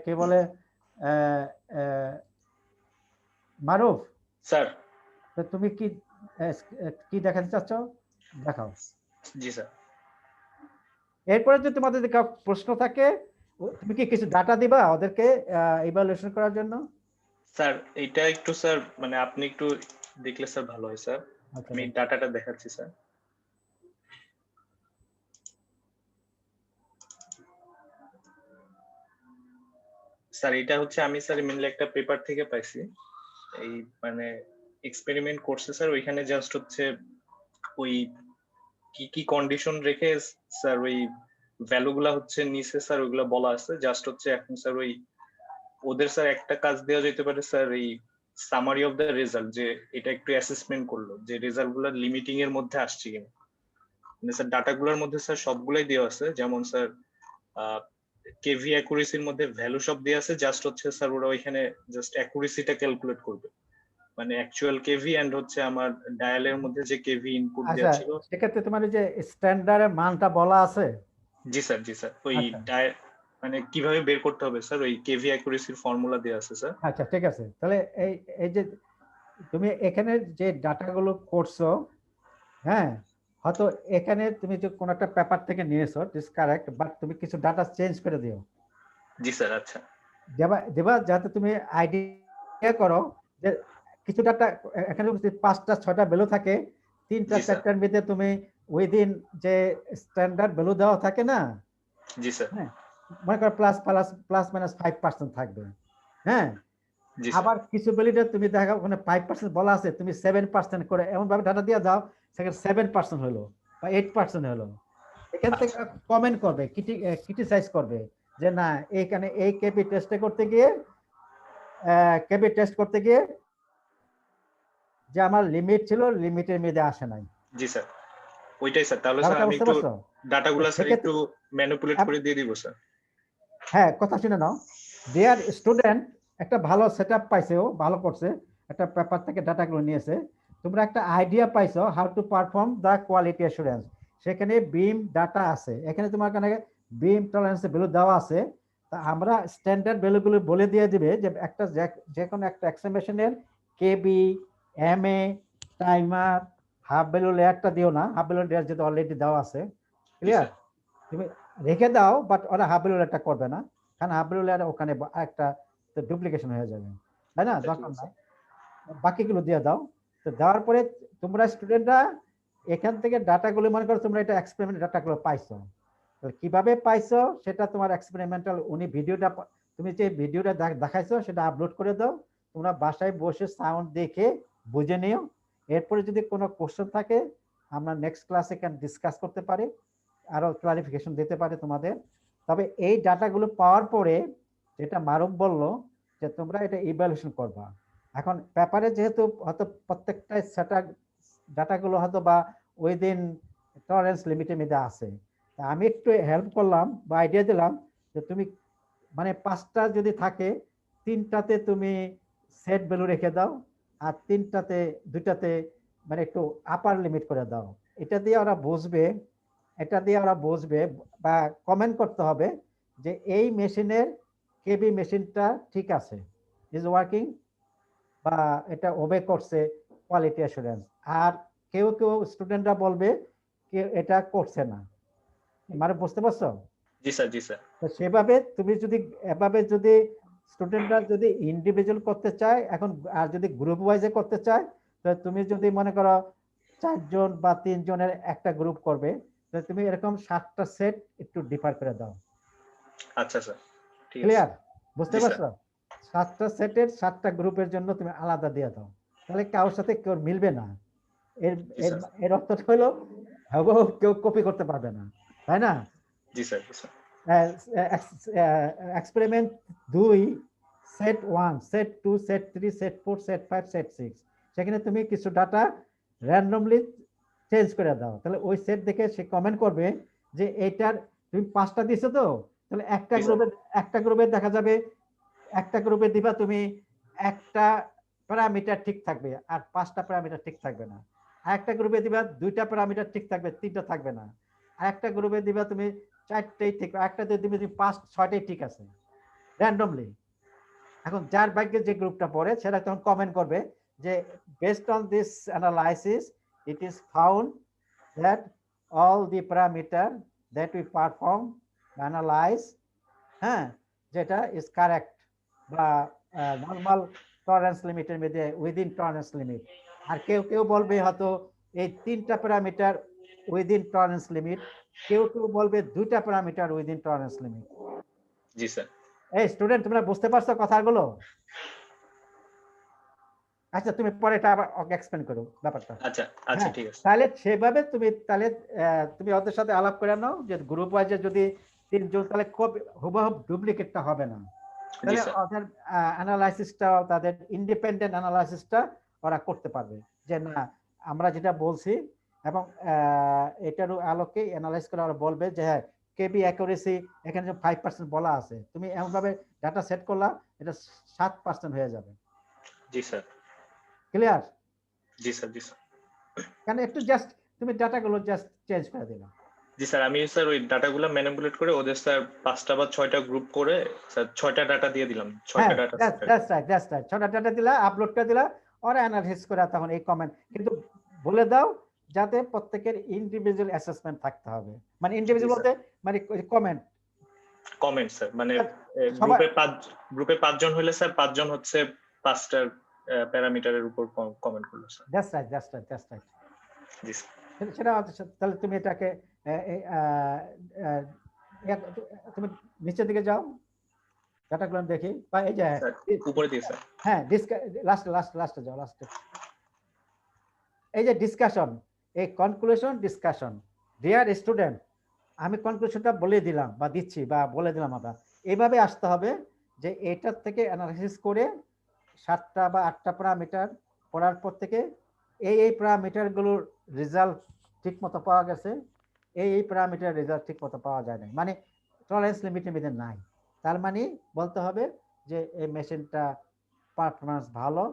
কি বলে আহ, আহ, মারুফ, স্যার। তো তুমি কি কি দেখাতে চাচ্ছ দেখাও। জি স্যার। এরপরে যদি তোমাদের যদি কারো প্রশ্ন থাকে তুমি কি কিছু ডাটা দিবা ওদেরকে ইভালুয়েশন করার জন্য? স্যার এটা একটু স্যার মানে আপনি একটু দেখলে স্যার ভালো হয় স্যার। আচ্ছা, আমি ডাটাটা দেখাচ্ছি স্যার। স্যার এটা হচ্ছে আমি স্যার মেনলি একটা পেপার থেকে পাইছি, এই মানে এক্সপেরিমেন্ট করছে স্যার, ওইখানে জাস্ট হচ্ছে ওই কি কি কন্ডিশন রেখে স্যার ওই ভ্যালু গুলা হচ্ছে নিচে স্যার ওইগুলা বলা আছে, জাস্ট হচ্ছে এখন স্যার ওই ওদের স্যার একটা কাজ দেওয়া যেতে পারে স্যার, এই সামারি অফ দ্য রেজাল্ট, যে এটা একটু অ্যাসেসমেন্ট করলো যে রেজাল্ট গুলা লিমিটিং এর মধ্যে আসছে কিনা। মানে স্যার ডাটা গুলার মধ্যে স্যার সবগুলাই দেওয়া আছে, যেমন স্যার কেভি অ্যাকুরেসির মধ্যে ভ্যালু সব দেওয়া আছে, জাস্ট হচ্ছে স্যার ওরা ওইখানে জাস্ট অ্যাকুরেসিটা ক্যালকুলেট করবে, মানে অ্যাকচুয়াল কেভি এন্ড হচ্ছে আমার ডায়ালের মধ্যে যে কেভি ইনপুট আচ্ছা, দেওয়া ছিল। সেক্ষেত্রে তোমার যে স্ট্যান্ডার্ডের মানটা বলা আছে? জি স্যার, জি স্যার, ওই আচ্ছা, মানে কিভাবে বের করতে হবে স্যার ওই কেভি অ্যাকুরেসির ফর্মুলা দেওয়া আছে স্যার। আচ্ছা, ঠিক আছে, তাহলে এই এই যে তুমি এখানে যে ডাটাগুলো করছো, হ্যাঁ, হয়তো এখানে তুমি যে কোনো একটা পেপার থেকে নিয়েছো, দিস কারেক্ট, বাট তুমি কিছু ডাটা চেঞ্জ করে দিও। জি স্যার। আচ্ছা। দেবা দেবা যাতে তুমি আইডিয়া করো যে কিছু ডাটা এখানে যদি 5টা 6টা ভ্যালু থাকে, 3টা জি স্যার। 4টার মধ্যে তুমি উইদিন যে স্ট্যান্ডার্ড ভ্যালু দেওয়া থাকে না, জি স্যার। হ্যাঁ, মনে করো প্লাস মাইনাস 5% থাকবে, হ্যাঁ, জি স্যার। আবার কিছু ভ্যালিডে তুমি দেখো ওখানে 5% বলা আছে, তুমি 7% করে এমন ভাবে ডাটা দিয়ে দাও সেখানে 7% হলো বা 8% হলো, এখান থেকে আচ্ছা। কমেন্ট করবে, ক্রিটিসাইজ করবে যে না এইখানে এই কেপি টেস্ট করতে গিয়ে যে আমার লিমিট ছিল লিমিটের মধ্যে আসে নাই। জি স্যার, ওইটাই স্যার। তাহলে স্যার ব্যাপারটা আমি বুঝতে একটু পারছো? ডাটাগুলো স্যার সেক্ষেত্রে একটু ম্যানিপুলেট করে দিয়ে দিব স্যার। হ্যাঁ, কথা শুনে নাও, দেয়ার স্টুডেন্ট একটা ভালো সেট আপ পাইছে, ও ভালো করছে, একটা পেপার থেকে ডাটাগুলো নিয়েছে, তোমরা একটা আইডিয়া পাইছো how to perform the quality assurance, সেখানে বিম ডাটা আছে, এখানে তোমার কাছে বিম টলারেন্স ভ্যালু দেওয়া আছে, তা আমরা স্ট্যান্ডার্ড ভ্যালুগুলো বলে দিয়ে দিবে যে একটা যে কোনো একটা এক্সপ্রেশনের কেবি, এমএ, টাইমার, হাফ ভ্যালু লেয়ারটা দিও না, হাফ ভ্যালু লেয়ার যেটা অলরেডি দেওয়া আছে, জি ক্লিয়ার? স্যার। তুমি রেখে দাও, বাট ওরা হাফ ভ্যালু লেয়ারটা করবে না, কারণ হাফ ভ্যালু লেয়ার ওখানে একটা ডুপ্লিকেশন হয়ে যাবে, তাই না? আচ্ছা, ঠিক দরকার আছে। নাই। বাকিগুলো দিয়ে দাও। তো দেওয়ার পরে তোমরা স্টুডেন্টরা এখান থেকে ডাটাগুলো মনে করো তোমরা এটা এক্সপেরিমেন্ট ডাটাগুলো পাইছো, তো কিভাবে পাইছো সেটা তোমার এক্সপেরিমেন্টাল উনি ভিডিওটা তুমি যে ভিডিওটা দেখাইছো সেটা আপলোড করে দাও। তোমরা বাসায় বসে সাউন্ড দেখে বুঝে নিও। এরপরে যদি কোনো কোশ্চেন থাকে আমরা নেক্সট ক্লাসে ক্যান ডিসকাস করতে পারি, আরো ক্লারিফিকেশন দিতে পারে তোমাদের। তবে এই ডাটাগুলো পাওয়ার পরে যেটা মারুফ বলল যে তোমরা এটা ইভ্যালুয়েশন করবা। এখন পেপারে যেহেতু হয়তো প্রত্যেকটা সেটা ডাটাগুলো হয়তো বা উইদিন টলারেন্স লিমিটের মধ্যে আছে, তা আমি একটু হেল্প করলাম বা আইডিয়া দিলাম যে তুমি মানে 5টা যদি থাকে 3টাতে তুমি সেট ভ্যালু রেখে দাও, আর 2টাতে মানে একটু আপার লিমিট করে দাও। এটা দিয়ে ওরা বুঝবে, এটা দিয়ে ওরা বুঝবে বা কমেন্ট করতে হবে যে এই মেশিনের কেবি মেশিনটা ঠিক আছে, ইজ ওয়ার্কিং, বা এটা ওবে করছে কোয়ালিটি অ্যাসুরেন্স। আর কেউ কেউ স্টুডেন্টরা বলবে কেউ এটা করছে না, মানে বুঝতে পারছো? জি স্যার, জি স্যার। তো সেভাবে তুমি যদি এভাবে যদি স্টুডেন্টরা যদি ইন্ডিভিজুয়াল করতে চায় এখন, আর যদি গ্রুপ ওয়াইজে করতে চায়, তো তুমি যদি মনে করো 4জন বা 3জনের একটা গ্রুপ করবে, তো তুমি এরকম 7টা সেট একটু ডিফার করে দাও। আচ্ছা স্যার, ঠিক আছে। ক্লিয়ার? বুঝতে জি স্যার। পারছো? 7টা সেটের 7টা গ্রুপের জন্য তুমি আলাদা দিয়ে দাও, তাহলে কারোর সাথে কেউ মিলবে না। এর জি এর স্যার। এর অর্থটা হলো হুবহু কেউ কপি করতে পারবে না, তাই না? জি স্যার, জি sir. Experiment 2, set 1, set 2, set 3, set 4, set 5, set 6, সেখানে তুমি কিছু ডাটা র্যান্ডমলি চেঞ্জ করে দাও, তাহলে ওই সেট দেখে সে কমেন্ট করবে যে এইটার তুমি 5টা দিছো, তো তাহলে জি স্যার। একটা গ্রুপে দেখা যাবে, একটা গ্রুপে দিবা তুমি একটা প্যারামিটার ঠিক থাকবে আর 5টা প্যারামিটার ঠিক থাকবে না। আর একটা গ্রুপে দিবা 2টা প্যারামিটার ঠিক থাকবে, 3টা থাকবে না। আর একটা গ্রুপে দিবা তুমি 4টেই ঠিক, একটাতে দিবে তুমি 5-6টাই ঠিক আছে, র্যান্ডমলি। এখন যার ভাগ্যে যে গ্রুপটা পড়ে সেটা তখন কমেন্ট করবে যে based on this analysis it is found that all the parameter that we perform analyse, হ্যাঁ, যেটা ইজ কারেক্ট বা নর্মাল টলারেন্স লিমিটের মধ্যে, উইদিন টলারেন্স লিমিট। আর কেউ কেউ বলবে হয়তো এই 3টা প্যারামিটার উইদিন টলারেন্স লিমিট, কেউ কেউ বলবে 2টা প্যারামিটার উইদিন টলারেন্স লিমিট। জি স্যার। এই স্টুডেন্ট তোমরা বুঝতে পারছো কথাগুলো? আচ্ছা তুমি পরে এটা আবার এক্সপ্লেন করো ব্যাপারটা। আচ্ছা আচ্ছা, হ্যাঁ, ঠিক আছে। তাহলে সেভাবে তুমি তাহলে তুমি ওদের সাথে আলাপ করে নাও যে গ্রুপ ওয়াইজে যদি 3জন, তাহলে হুবহু ডুপ্লিকেটটা হবে না, জি তাহলে স্যার। ওদের অ্যানালাইসিসটা, তাদের ইন্ডিপেন্ডেন্ট অ্যানালাইসিসটা ওরা করতে পারবে যে না আমরা যেটা বলছি, এবং এটার আলোকে অ্যানালাইজ করে ওরা বলবে যে হ্যাঁ কেবি অ্যাকুরেসি এখানে যে 5% বলা আছে, তুমি এমনভাবে ডাটা সেট করলা এটা 7% হয়ে যাবে। জি স্যার। ক্লিয়ার? জি স্যার, জি স্যার। কারণ একটু জাস্ট তুমি ডাটাগুলো জাস্ট চেঞ্জ করে দিলা। জি স্যার, আমি স্যার ওই ডাটাগুলো ম্যানিপুলেট করে ওদের স্যার 5টা বা 6টা গ্রুপ করে স্যার 6টা ডাটা দিয়ে দিলাম, 6টা হ্যাঁ, ডাটা সেট। দ্যাটস রাইট, ছোট ডাটা দিলা, আপলোড করে দিলা, ওরা অ্যানালাইসিস করে তখন এই কমেন্ট কিন্তু বলে দাও যাতে প্রত্যেকের ইন্ডিভিজুয়াল অ্যাসেসমেন্ট থাকতে হবে, মানে ইন্ডিভিজুয়াল বলতে মানে কমেন্ট কমেন্ট স্যার, মানে সবাই। গ্রুপে 5জন হলে স্যার 5জন হচ্ছে 5টা প্যারামিটারের উপর কমেন্ট করলো sir. That's right. G sir. সেটা তাহলে তুমি এটাকে তুমি নিচের দিকে যাও, ডাটাগুলো দেখি, বা এই যে স্যার উপরে দিয়ে স্যার। হ্যাঁ লাস্টে যাও, লাস্টে এই যে ডিসকাশন, এই কনক্লুশন ডিসকাশন। ডিয়ার স্টুডেন্ট, আমি কনক্লুশনটা বলে দিলাম বা দিচ্ছি বা বলে দিলাম, আমরা এইভাবে আসতে হবে যে এটার থেকে অ্যানালাইসিস করে 7টা বা 8টা প্যারামিটার পড়ার পর থেকে এই প্যারামিটারগুলোর রেজাল্ট ঠিক মতো পাওয়া গেছে, এই প্যারামিটার রেজাল্ট ঠিক মতো পাওয়া যায় না, মানে টলারেন্স লিমিটের মধ্যে নাই, তার মানে বলতে হবে যে এই মেশিনটা পারফরমেন্স ভালো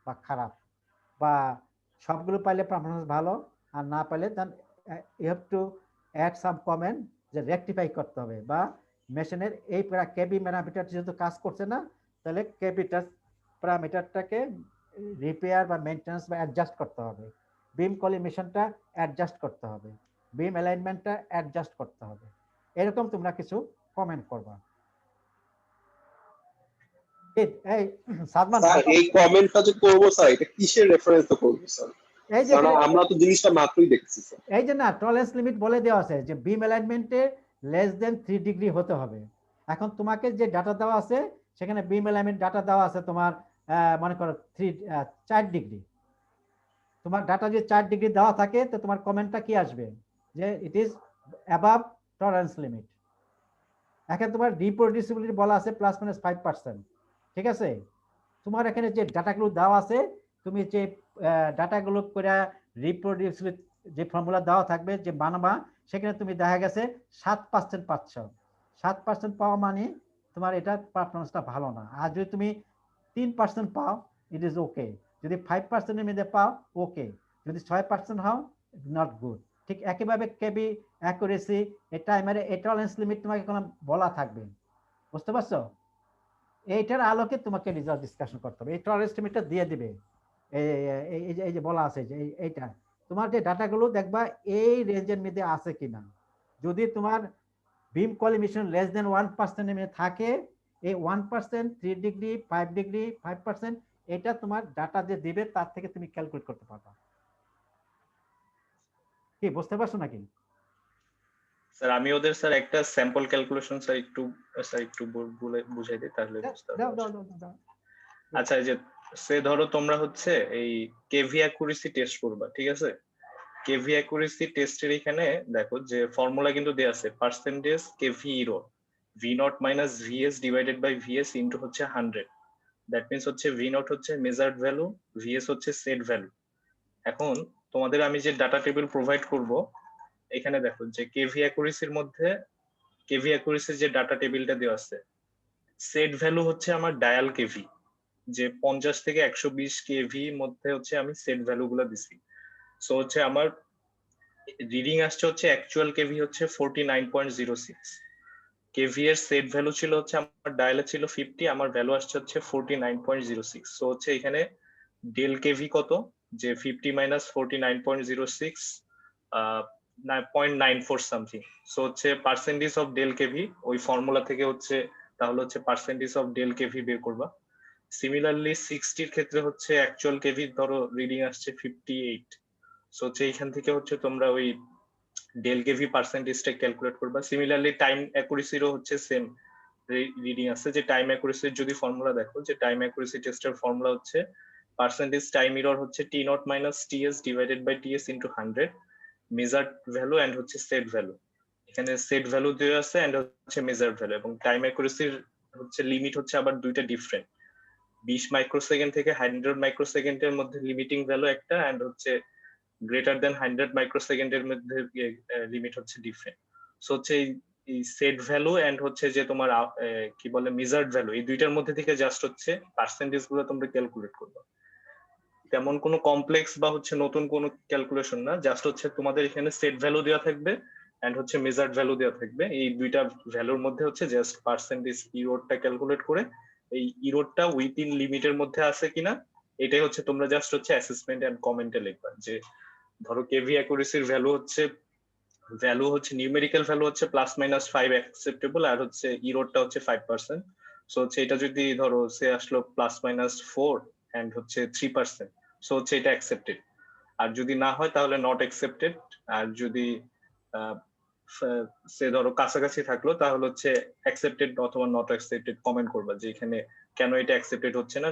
বা খারাপ, বা সবগুলো পাইলে পারফরমেন্স ভালো, আর না পাইলে then you have to add some comment যে রেকটিফাই করতে হবে, বা মেশিনের এই কেবি প্যারামিটার যেহেতু কাজ করছে না, তাহলে কেবিটার প্যারামিটারটাকে রিপেয়ার বা মেনটেন্স বা অ্যাডজাস্ট করতে হবে, বিম কলিমেশনটা অ্যাডজাস্ট করতে হবে, বিম অ্যালাইনমেন্টটা অ্যাডজাস্ট করতে হবে, এরকম তোমরা কিছু কমেন্ট করবা। এই সাদমান স্যার এই কমেন্টটা যে করবো স্যার এটা কিসের রেফারেন্স করবো স্যার? এই যে কারণ আমরা তো জিনিসটা মাত্রই দেখছি স্যার। এই যে না টলারেন্স লিমিট বলে দেওয়া আছে যে বিম অ্যালাইনমেন্টে লেস দেন 3 ডিগ্রি হতে হবে। এখন তোমাকে যে ডাটা দেওয়া আছে সেখানে বিম অ্যালাইনমেন্ট ডাটা দেওয়া আছে তোমার মনে করো 4 ডিগ্রি। তোমার ডাটা যে 4 ডিগ্রি দেওয়া থাকে তো তোমার কমেন্টটা কি আসবে যে it is above tolerance limit. এখন তোমার রিপ্রডিউসিবিলিটি বলা আছে ±5%, ঠিক আছে? তোমার এখানে যে ডাটাগুলো দেওয়া আছে তুমি যে ডাটাগুলো করে রিপ্রডিউসিবিলিটি যে ফর্মুলা দেওয়া থাকবে যে বানাবা সেখানে তুমি দেখা গেছে 7% পাচ্ছ। 7% পাওয়া মানে তোমার এটা পারফরমেন্সটা ভালো না। আর যদি তুমি 3% পাও ইট ইজ ওকে, যদি 5%-এর মধ্যে পাও ওকে, যদি 6% হও নট গুড। ঠিক একইভাবে কেবি অ্যাকুরেসি এই টাইমারে টলারেন্স লিমিট তোমাকে কোনো বলা থাকবে, বুঝতে পারছো? এইটার আলোকে তোমাকে রেজাল্ট ডিসকাশন করতে হবে। এই টলারেন্স লিমিটটা দিয়ে দিবে এই যে বলা আছে যে এইটা তোমার যে ডাটাগুলো দেখবা এই রেঞ্জের মধ্যে আছে কিনা। যদি তোমার বিম কলিমিশন লেস দেন 1%-এর মধ্যে থাকে এই 1%, 3 ডিগ্রি, 5 ডিগ্রি, 5% এটা তোমার ডাটা যে দিবে তার থেকে তুমি ক্যালকুলেট করতে পারবা। কি বুঝতে পারছো নাকি? স্যার আমি ওদের স্যার একটা স্যাম্পল ক্যালকুলেশন স্যার একটু বলে বুঝাই দিই তাহলে বুঝতে দাও পারবে। দাও দাও দাও। আচ্ছা এই যে সে ধরো তোমরা হচ্ছে এই কেভি অ্যাকুরেসি টেস্ট করবা, ঠিক আছে? কেভি অ্যাকুরেসি টেস্টের এখানে দেখো যে ফর্মুলা কিন্তু দেয়া আছে percentage kV error V nought minus V S divided by V S into হচ্ছে 100। দ্যাট মিনস হচ্ছে ভি নট হচ্ছে মেজার্ড ভ্যালু, ভিএস হচ্ছে সেট ভ্যালু। এখন তোমাদের আমি যে ডাটা টেবিল প্রোভাইড করব এখানে দেখো যে কেভি অ্যাকুরেসির মধ্যে কেভি অ্যাকুরেসির যে ডাটা টেবিলটা দেওয়া আছে সেট ভ্যালু হচ্ছে আমার ডায়াল কেভি, যে 50 থেকে 120 কেভি মধ্যে হচ্ছে আমি সেট ভ্যালু গুলো দিছি। সো হচ্ছে আমার রিডিং আসছে হচ্ছে অ্যাকচুয়াল কেভি হচ্ছে 49.06, কেভি এর সেট ভ্যালু ছিল হচ্ছে আমার ডায়ালে ছিল 50, আমার ভ্যালু আসছে হচ্ছে 49.06। সো হচ্ছে এখানে ডেল কেভি কত, যে 50 মাইনাস 49.06 0.94 সামথিং। সো হচ্ছে পার্সেন্টেজ অফ ডেল কেভি ওই ফর্মুলা থেকে হচ্ছে তাহলে হচ্ছে পার্সেন্টেজ অফ ডেল কেভি বের করবা। সিমিলারলি 60 ক্ষেত্রে হচ্ছে অ্যাকচুয়াল কেভি ধরো রিডিং আসছে 58। সো হচ্ছে এইখান থেকে হচ্ছে তোমরা ওই ডেল কেভি পার্সেন্টেজটা ক্যালকুলেট করবা। সিমিলারলি টাইম অ্যাকুরেসিরও হচ্ছে সেম রিডিং আছে, যে টাইম অ্যাকুরেসির যদি ফর্মুলা দেখো যে টাইম অ্যাকুরেসি টেস্টের ফর্মুলা হচ্ছে পার্সেন্টেজ টাইম এরর হচ্ছে t nought minus ts divided by ts into 100 measured value and হচ্ছে সেট ভ্যালু। এখানে সেট ভ্যালু দেওয়া আছে এন্ড হচ্ছে মেজার্ড ভ্যালু, এবং টাইম অ্যাকুরেসির হচ্ছে লিমিট হচ্ছে আবার দুইটা ডিফারেন্ট। 20 মাইক্রোসেকেন্ড থেকে 100 মাইক্রোসেকেন্ডের মধ্যে লিমিটিং ভ্যালু একটা এন্ড হচ্ছে গ্রেটার দেন 100 মাইক্রোসেকেন্ডের মধ্যে লিমিট হচ্ছে ডিফারেন্ট। সো হচ্ছে এই সেট ভ্যালু এন্ড হচ্ছে যে তোমার কি বলে মেজার্ড ভ্যালু, এই দুইটার মধ্যে থেকে জাস্ট হচ্ছে পার্সেন্টেজ গুলো তোমরা ক্যালকুলেট করবে। তেমন কোনো কমপ্লেক্স বা হচ্ছে নতুন কোনো ক্যালকুলেশন না, জাস্ট হচ্ছে তোমাদের এখানে সেট ভ্যালু দেওয়া থাকবে এন্ড হচ্ছে মেজার্ড ভ্যালু দেওয়া থাকবে। এই দুইটা ভ্যালুর মধ্যে হচ্ছে জাস্ট পার্সেন্টেজ ইরোডটা ক্যালকুলেট করে এই ইরোডটা উইথিন লিমিটের মধ্যে আছে কিনা এটাই হচ্ছে তোমরা জাস্ট হচ্ছে অ্যাসেসমেন্ট এন্ড কমেন্টে লিখবা। যে ধরো কেভি অ্যাকুরেসির ভ্যালু হচ্ছে নিউমেরিক্যাল ভ্যালু হচ্ছে +-5 অ্যাকসেপ্টেবল আর হচ্ছে ইরোডটা হচ্ছে 5%। সো হচ্ছে এটা যদি ধরো সে আসলো +-4 এন্ড হচ্ছে 3%, সো হচ্ছে এটা অ্যাকসেপ্টেড। আর যদি না হয় তাহলে নট অ্যাকসেপ্টেড। আর যদি সে ধরো কাছাকাছি থাকলো তাহলে হচ্ছে অ্যাকসেপ্টেড অথবা নট অ্যাকসেপ্টেড কমেন্ট করবা যে এখানে কেন এটা অ্যাকসেপ্টেড হচ্ছে না,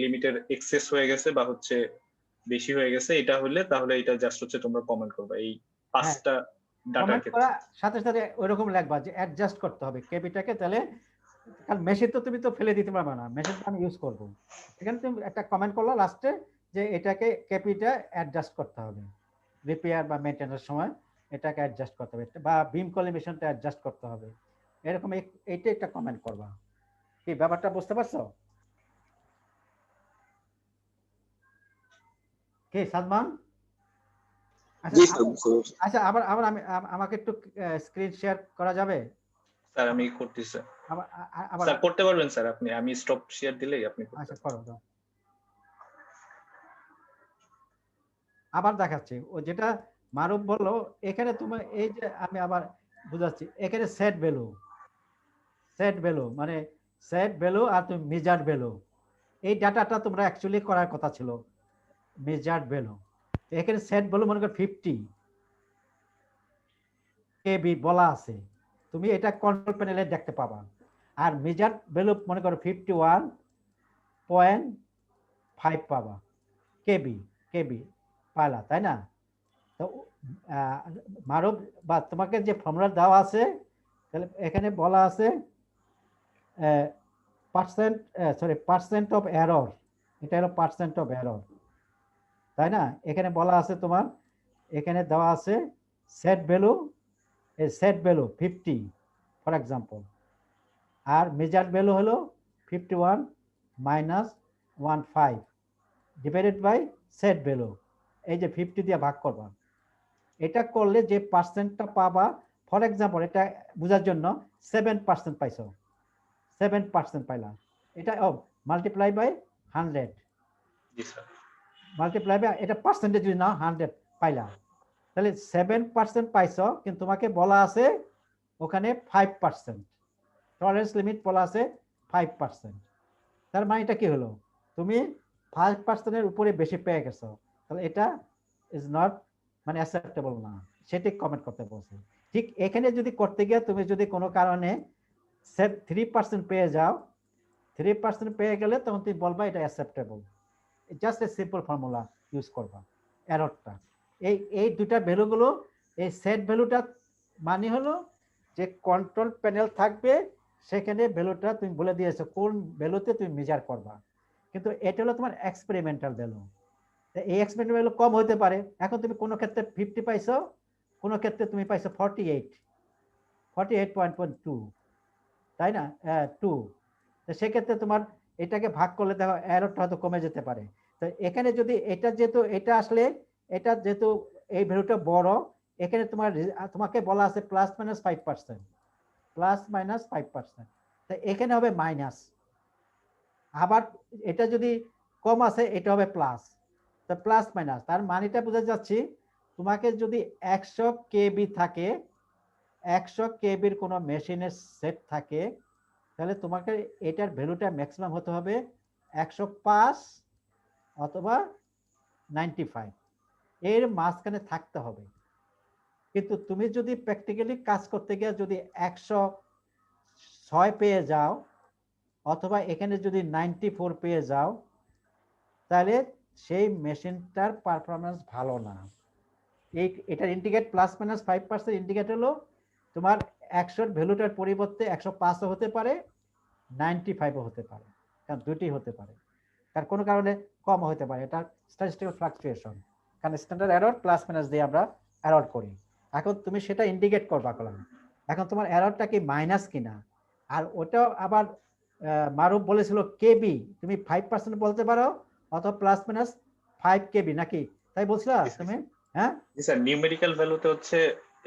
লিমিটের এক্সেস হয়ে গেছে বা হচ্ছে বেশি হয়ে গেছে। এটা হলে তাহলে এটা জাস্ট হচ্ছে তোমরা কমেন্ট করবা এই 5টা ডাটার কমেন্ট ক্ষেত্রে। করা সাথে সাথে ওইরকম লাগবা যে অ্যাডজাস্ট করতে হবে কেবিটাকে, তাহলে কারণ মেশিন তো তুমি তো ফেলে দিতে পারবে না, মেশিন তো আমি ইউজ করবো। এখানে তুমি একটা কমেন্ট করলো লাস্টে যে এটাকে কেপিটা অ্যাডজাস্ট করতে হবে, রিপেয়ার বা মেইনটেনেন্সের সময় এটাকে অ্যাডজাস্ট করতে হবে বা বিম কলিমিশনটা অ্যাডজাস্ট করতে হবে, এরকম এইটা একটা কমেন্ট করবা। কি ব্যাপারটা বুঝতে পারছো কি সাদমান? জি স্যার বুঝতে পারছি। আচ্ছা আবার আবার আমি আমাকে একটু স্ক্রিন শেয়ার করা যাবে? স্যার আমি করতেছি। আবার আবার স্যার করতে পারবেন স্যার আপনি, আমি স্টপ শেয়ার দিলেই আপনি করতে আচ্ছা পারবেন। করো। আবার দেখাচ্ছি ও যেটা মারুফ বললো এখানে তোমার এই যে আমি আবার বুঝাচ্ছি এখানে সেট ভ্যালু মানে সেট ভ্যালু আর তুমি মেজার্ড ভ্যালু, এই ডাটাটা তোমরা অ্যাকচুয়ালি করার কথা ছিল, মেজার্ড ভ্যালু। এখানে সেট ভ্যালু মনে করো 50 কেবি বলা আছে, তুমি এটা কন্ট্রোল প্যানেলে দেখতে পাবা। আর মেজার্ড ভ্যালু মনে করো 51.5 পাবা, কেবি কেবি পাইলা, তাই না? তো মারব বা তোমাকে যে ফর্মুলা দেওয়া আছে, তাহলে এখানে বলা আছে পার্সেন্ট অফ এরর, এটা হলো পার্সেন্ট অফ এরর, তাই না? এখানে বলা আছে তোমার, এখানে দেওয়া আছে সেট ভ্যালু 50 ফর এক্সাম্পল, আর মেজার্ড ভ্যালু হলো 51 minus 15 divided by set value, এই যে 50 দিয়ে ভাগ করবা। এটা করলে যে পার্সেন্টটা পাবা, ফর এক্সাম্পল এটা বোঝার জন্য 7% পাইছো, 7% পাইলা, এটা মাল্টিপ্লাই বাই 100, জি স্যার। মাল্টিপ্লাই বাই এটা পার্সেন্টেজ যদি না 100 পাইলা, তাহলে 7% পাইছো, কিন্তু তোমাকে বলা আছে ওখানে 5%, টলারেন্স লিমিট বলা আছে 5%। তার মানে এটা কি হলো, তুমি 5%-এর উপরে বেশি পেয়ে গেছো, তাহলে এটা ইজ নট মানে অ্যাকসেপ্টেবল না, সেটি কমেন্ট করতে বলছে। ঠিক এখানে যদি করতে গিয়ে তুমি যদি কোনো কারণে 3% পেয়ে যাও, 3% পেয়ে গেলে তখন তুমি বলবা এটা acceptable, just a simple formula use করবা এররটা। এই দুটা ভ্যালুগুলো, এই সেট ভ্যালুটা মানে হলো যে কন্ট্রোল প্যানেল থাকবে, সেখানে ভ্যালুটা তুমি বলে দিয়েছো কোন ভ্যালুতে তুমি মেজার করবা, কিন্তু এটা হলো তোমার এক্সপেরিমেন্টাল ভ্যালু। এই এক্সপেরিমেন্টাল ভ্যালু কম হতে পারে, এখন তুমি কোনো ক্ষেত্রে 50 পাইছো, কোনো ক্ষেত্রে তুমি পাইছো 48.2, তাই না? 2, তো সেক্ষেত্রে তোমার এটাকে ভাগ করলে দেখো এররটা হয়তো কমে যেতে পারে। তো এখানে যদি এটা যেহেতু এটা আসলে এটা যেহেতু এই ভ্যালুটা বড়, এখানে তোমাকে বলা আছে প্লাস মাইনাস 5%, তো এখানে হবে মাইনাস। আবার এটা যদি কম আছে এটা হবে প্লাস, তো প্লাস মাইনাস, তার মানেটা বোঝা যাচ্ছে তোমাকে যদি 100 কেবি থাকে, 100 কেবির কোনো মেশিনের সেট থাকে, তাহলে তোমাকে এটার ভ্যালুটা ম্যাক্সিমাম হতে হবে 105 অথবা 95, এর মাঝখানে থাকতে হবে। কিন্তু তুমি যদি প্র্যাকটিক্যালি কাজ করতে গিয়ে যদি 106 পেয়ে যাও, অথবা এখানে যদি 94 পেয়ে যাও, তাহলে সেই মেশিনটার পারফরমেন্স ভালো না। এটার ইন্ডিকেট প্লাস মাইনাস 5% ইন্ডিকেট হলো তোমার 100 ভ্যালুটার পরিবর্তে 105 হতে পারে, 95 হতে পারে, কারণ দুটি হতে পারে, তার কোনো কারণে কম হতে পারে, এটা স্ট্যাটিস্টিক্যাল ফ্লাকচুয়েশন, কারণ স্ট্যান্ডার্ড এরর প্লাস মাইনাস দিয়ে আমরা এরর করি। এখন তুমি সেটা ইন্ডিকেট করবা কলাম, এখন তোমার এররটা কি মাইনাস কিনা, আর ওটা আবার মারুফ বলেছিল কেবি, তুমি 5% বলতে পারো অথবা প্লাস মাইনাস 5 কেবি নাকি, তাই বলছিলা তুমি? হ্যাঁ জি স্যার, নিউমেরিক্যাল ভ্যালুতে হচ্ছে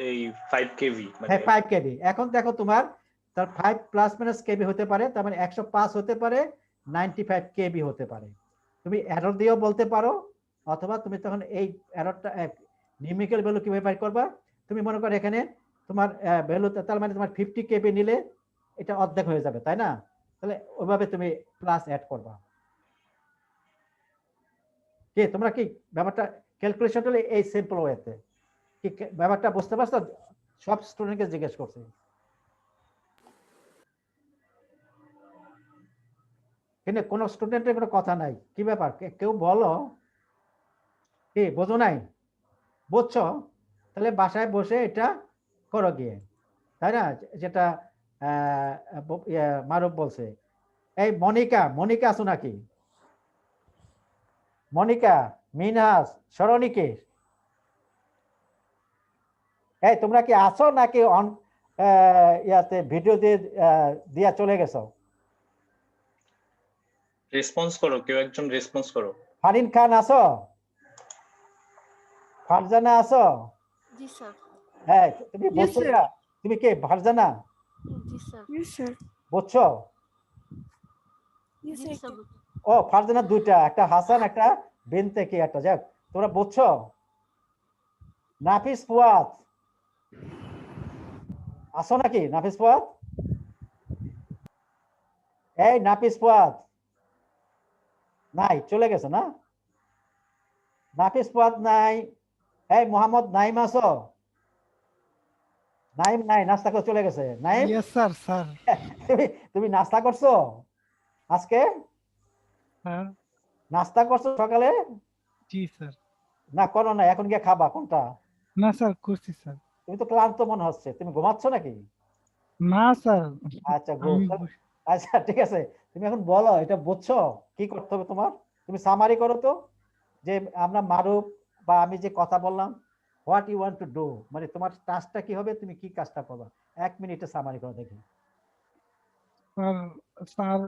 এই 5 কেভি, মানে হ্যাঁ 5 কেবি। এখন দেখো তোমার তার 5 প্লাস মাইনাস কেবি হতে পারে, তার মানে 105 হতে পারে, 95 কেবি হতে পারে। তুমি এরর দিয়েও বলতে পারো, অথবা তুমি তখন এই এররটা নিউমেরিক্যাল ভ্যালু কিভাবে বের করবা, তুমি মনে করো এখানে তোমার ভ্যালু, তার মানে তোমার 50 কেবি নিলে এটা অর্ধেক হয়ে যাবে, তাই না? তাহলে ওইভাবে তুমি প্লাস অ্যাড করবা। কি তোমরা কি ব্যাপারটা ক্যালকুলেশন হলে এই সিম্পল ওয়েতে কি ব্যাপারটা বুঝতে পারছো? সব স্টুডেন্টকে জিজ্ঞেস করছি, কিন্তু কোনো স্টুডেন্টের কোনো কথা নাই, কি ব্যাপার কেউ বলো, কি বোঝো নাই? বুঝছো? তাহলে বাসায় বসে এটা করো গিয়ে, তাই না? যেটা মারুফ বলছে। এই মনিকা আছো নাকি? মনিকা, মিনহাস, সরণিকে, এই তোমরা কি আছো নাকি অন ইয়াতে ভিডিও দিয়ে দিয়া চলে গেছো? রেসপন্স করো, কেউ একজন রেসপন্স করো। ফারিন খান আছো? ফারজানা আছো? জি স্যার। হ্যাঁ তুমি Yes, বলছো sir. না, তুমি কে ফারজানা? জি স্যার। Yes, sir. বুঝছো? Yes, জি sir. স্যার। ও ফারজানা দুইটা, একটা হাসান একটা বিনতে কি একটা, যাক তোমরা বুঝছো? নাফিস ফুয়াদ আছো নাকি? নাফিস ফুয়াদ এই নাফিস ফুয়াদ নাই, চলে গেছে না? নাফিস ফুয়াদ নাই। এই মোহাম্মদ নাইম আছো? নাইম নাই, নাস্তা করে চলে গেছে। নাইম ইয়েস স্যার স্যার তুমি তুমি নাস্তা করছো আজকে? স্যার নাস্তা করছো সকালে? জি স্যার। না করো না, এখন গিয়ে খাবা কোনটা? না স্যার করছি স্যার। তুমি তো ক্লান্ত মনে হচ্ছে, তুমি ঘুমাচ্ছ নাকি? না স্যার আচ্ছা আমি আচ্ছা ঠিক আছে, তুমি এখন বলো এটা বুঝছো কি করতে হবে তোমার? তুমি সামারি করো তো, যে আমরা মারুফ বা আমি যে কথা বললাম, what you want to do, মানে তোমার টাস্কটা কি হবে, তুমি কি কাজটা করবে, 1 মিনিটে সামারি করো দেখি। স্যার স্যার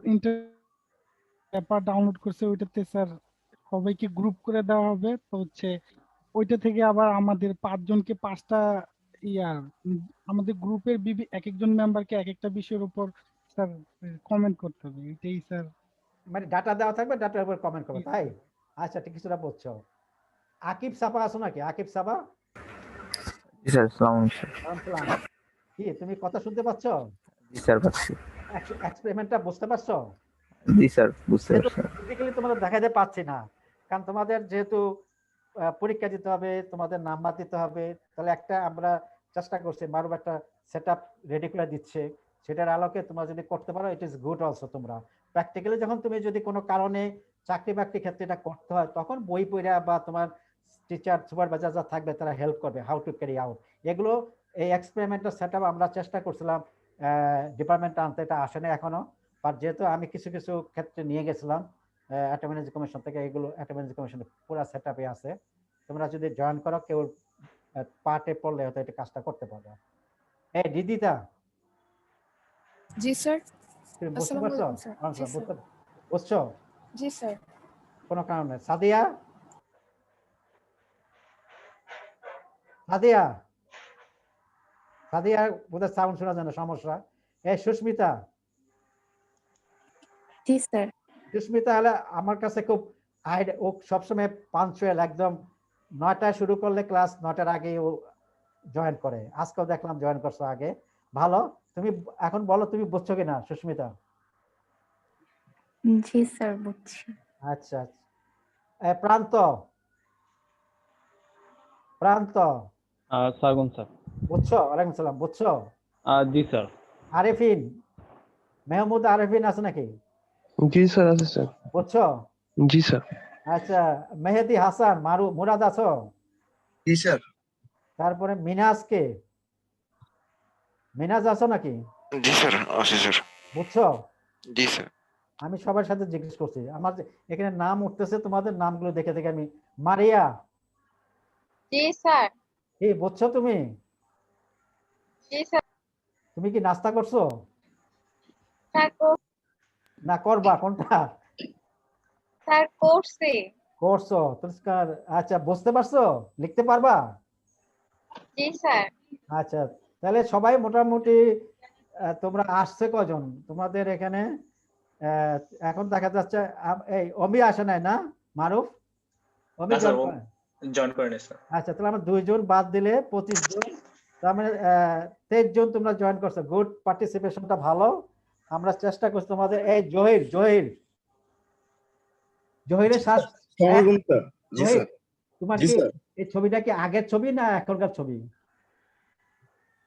পেপার ডাউনলোড করছে, ওইটাতে স্যার সবাইকে গ্রুপ করে দেওয়া হবে। তো হচ্ছে ওইটা থেকে আবার আমাদের 5 জনকে 5টা ইয়া আমাদের গ্রুপের এক একজন মেম্বারকে এক একটা বিষয়ের উপর স্যার কমেন্ট করতে হবে, এটাই স্যার। মানে ডাটা দেওয়া থাকবে, ডাটার উপর কমেন্ট করবে, তাই? আচ্ছা ঠিক কিছুটা বুঝছো। আকিব সাবা আছো নাকি? আকিব সাবা? জি স্যার, আসসালামু আলাইকুম। ওয়ালাইকুম সালাম। কি তুমি কথা শুনতে পাচ্ছ? জি স্যার, পাচ্ছি। এক্সপেরিমেন্টটা বুঝতে পারছো? জি স্যার, বুঝতে পারছি। ফিজিক্যালি তোমাদের দেখাতে পাচ্ছি না, কারণ তোমাদের যেহেতু পরীক্ষা দিতে হবে, তোমাদের নাম্বার দিতে হবে, তাহলে একটা আমরা চেষ্টা করছি মারুফ একটা সেটআপ রেডি করে দিচ্ছে, সেটার আলোকে তোমরা যদি করতে পারো ইট ইজ গুড অলসো। তোমরা প্র্যাকটিক্যালি যখন তুমি যদি কোনো কারণে চাকরি বাকরি ক্ষেত্রে এটা করতে হয়, তখন বই পড়া বা তোমার টিচার সুপারভাইজার যা থাকবে তারা হেল্প করবে হাউ টু ক্যারি আউট এগুলো। এই এক্সপেরিমেন্টাল সেটআপ আমরা চেষ্টা করছিলাম ডিপার্টমেন্টে আনতে, এটা আসে না এখনো, বাট যেহেতু আমি কিছু কিছু ক্ষেত্রে নিয়ে গেছিলাম অ্যাটর্নি কমিশন থেকে, এগুলো অ্যাটর্নি কমিশনের পুরো সেটআপে আছে। তোমরা যদি জয়েন করো, কেউ পার্টে পড়লে হয়তো এটা কাজটা করতে পারবে। এই দিদিতা, জি স্যার। তুমি বুঝতে আসসালামু পারছো? আলাইকুম স্যার। জি স্যার। বুঝছো? জি স্যার। কোনো কারণে সাদিয়া, সাদিয়া সাদিয়া বোধহয় সাউন্ড শোনা যায় না, সমস্যা। এই সুস্মিতা, জি স্যার। সুস্মিতা হলে আমার কাছে খুব ও সবসময় পাঞ্চুয়াল, একদম 9টায় শুরু করলে ক্লাস 9টার আগে ও জয়েন করে। আজকেও দেখলাম জয়েন করছো আগে, ভালো। তুমি এখন বলো তুমি বুঝছো কিনা সুস্মিতা? জি স্যার বুঝছি। আচ্ছা আচ্ছা। প্রান্ত, প্রান্ত সাগুন স্যার। বুঝছো? ওয়ালাইকুম সালাম, বুঝছো? জি স্যার। আরেফিন, মেহমুদ আরেফিন আছে নাকি? জি স্যার, আছে স্যার। বুঝছো? জি স্যার। আচ্ছা, মেহেদি হাসান, মুরাদ আছো? জি স্যার। তারপরে মিনাজকে, মিনাজ আছো নাকি? জি স্যার, আছে স্যার। বুঝছো? জি স্যার। আমি সবার সাথে জিজ্ঞেস করছি, আমার এখানে নাম উঠতেছে, তোমাদের নামগুলো দেখে দেখে আমি। মারিয়া, জি স্যার। কি বুঝছো তুমি? জি স্যার। তুমি কি নাস্তা করছো স্যার না করবা, কোনটা? স্যার করছি। করছো পরিষ্কার। আচ্ছা বুঝতে পারছো, লিখতে পারবা? জি স্যার। আচ্ছা, তাহলে সবাই মোটামুটি তোমরা আসছে কজন তোমাদের এখানে? এখন দেখা যাচ্ছে এই অমি আসে নাই না? মারুফ, অমি না স্যার, join ও করে? জয়েন করেনি স্যার। আচ্ছা, তাহলে আমরা 2 জন বাদ দিলে 25 জন, তার মানে 23 জন তোমরা জয়েন করছো। গুড, পার্টিসিপেশনটা ভালো। আমরা চেষ্টা করছি তোমাদের। এই জহির, জহিরের শ্বাস। জি জহির, স্যার। তোমার জি কি স্যার। এই ছবিটা কি আগের ছবি না এখনকার ছবি?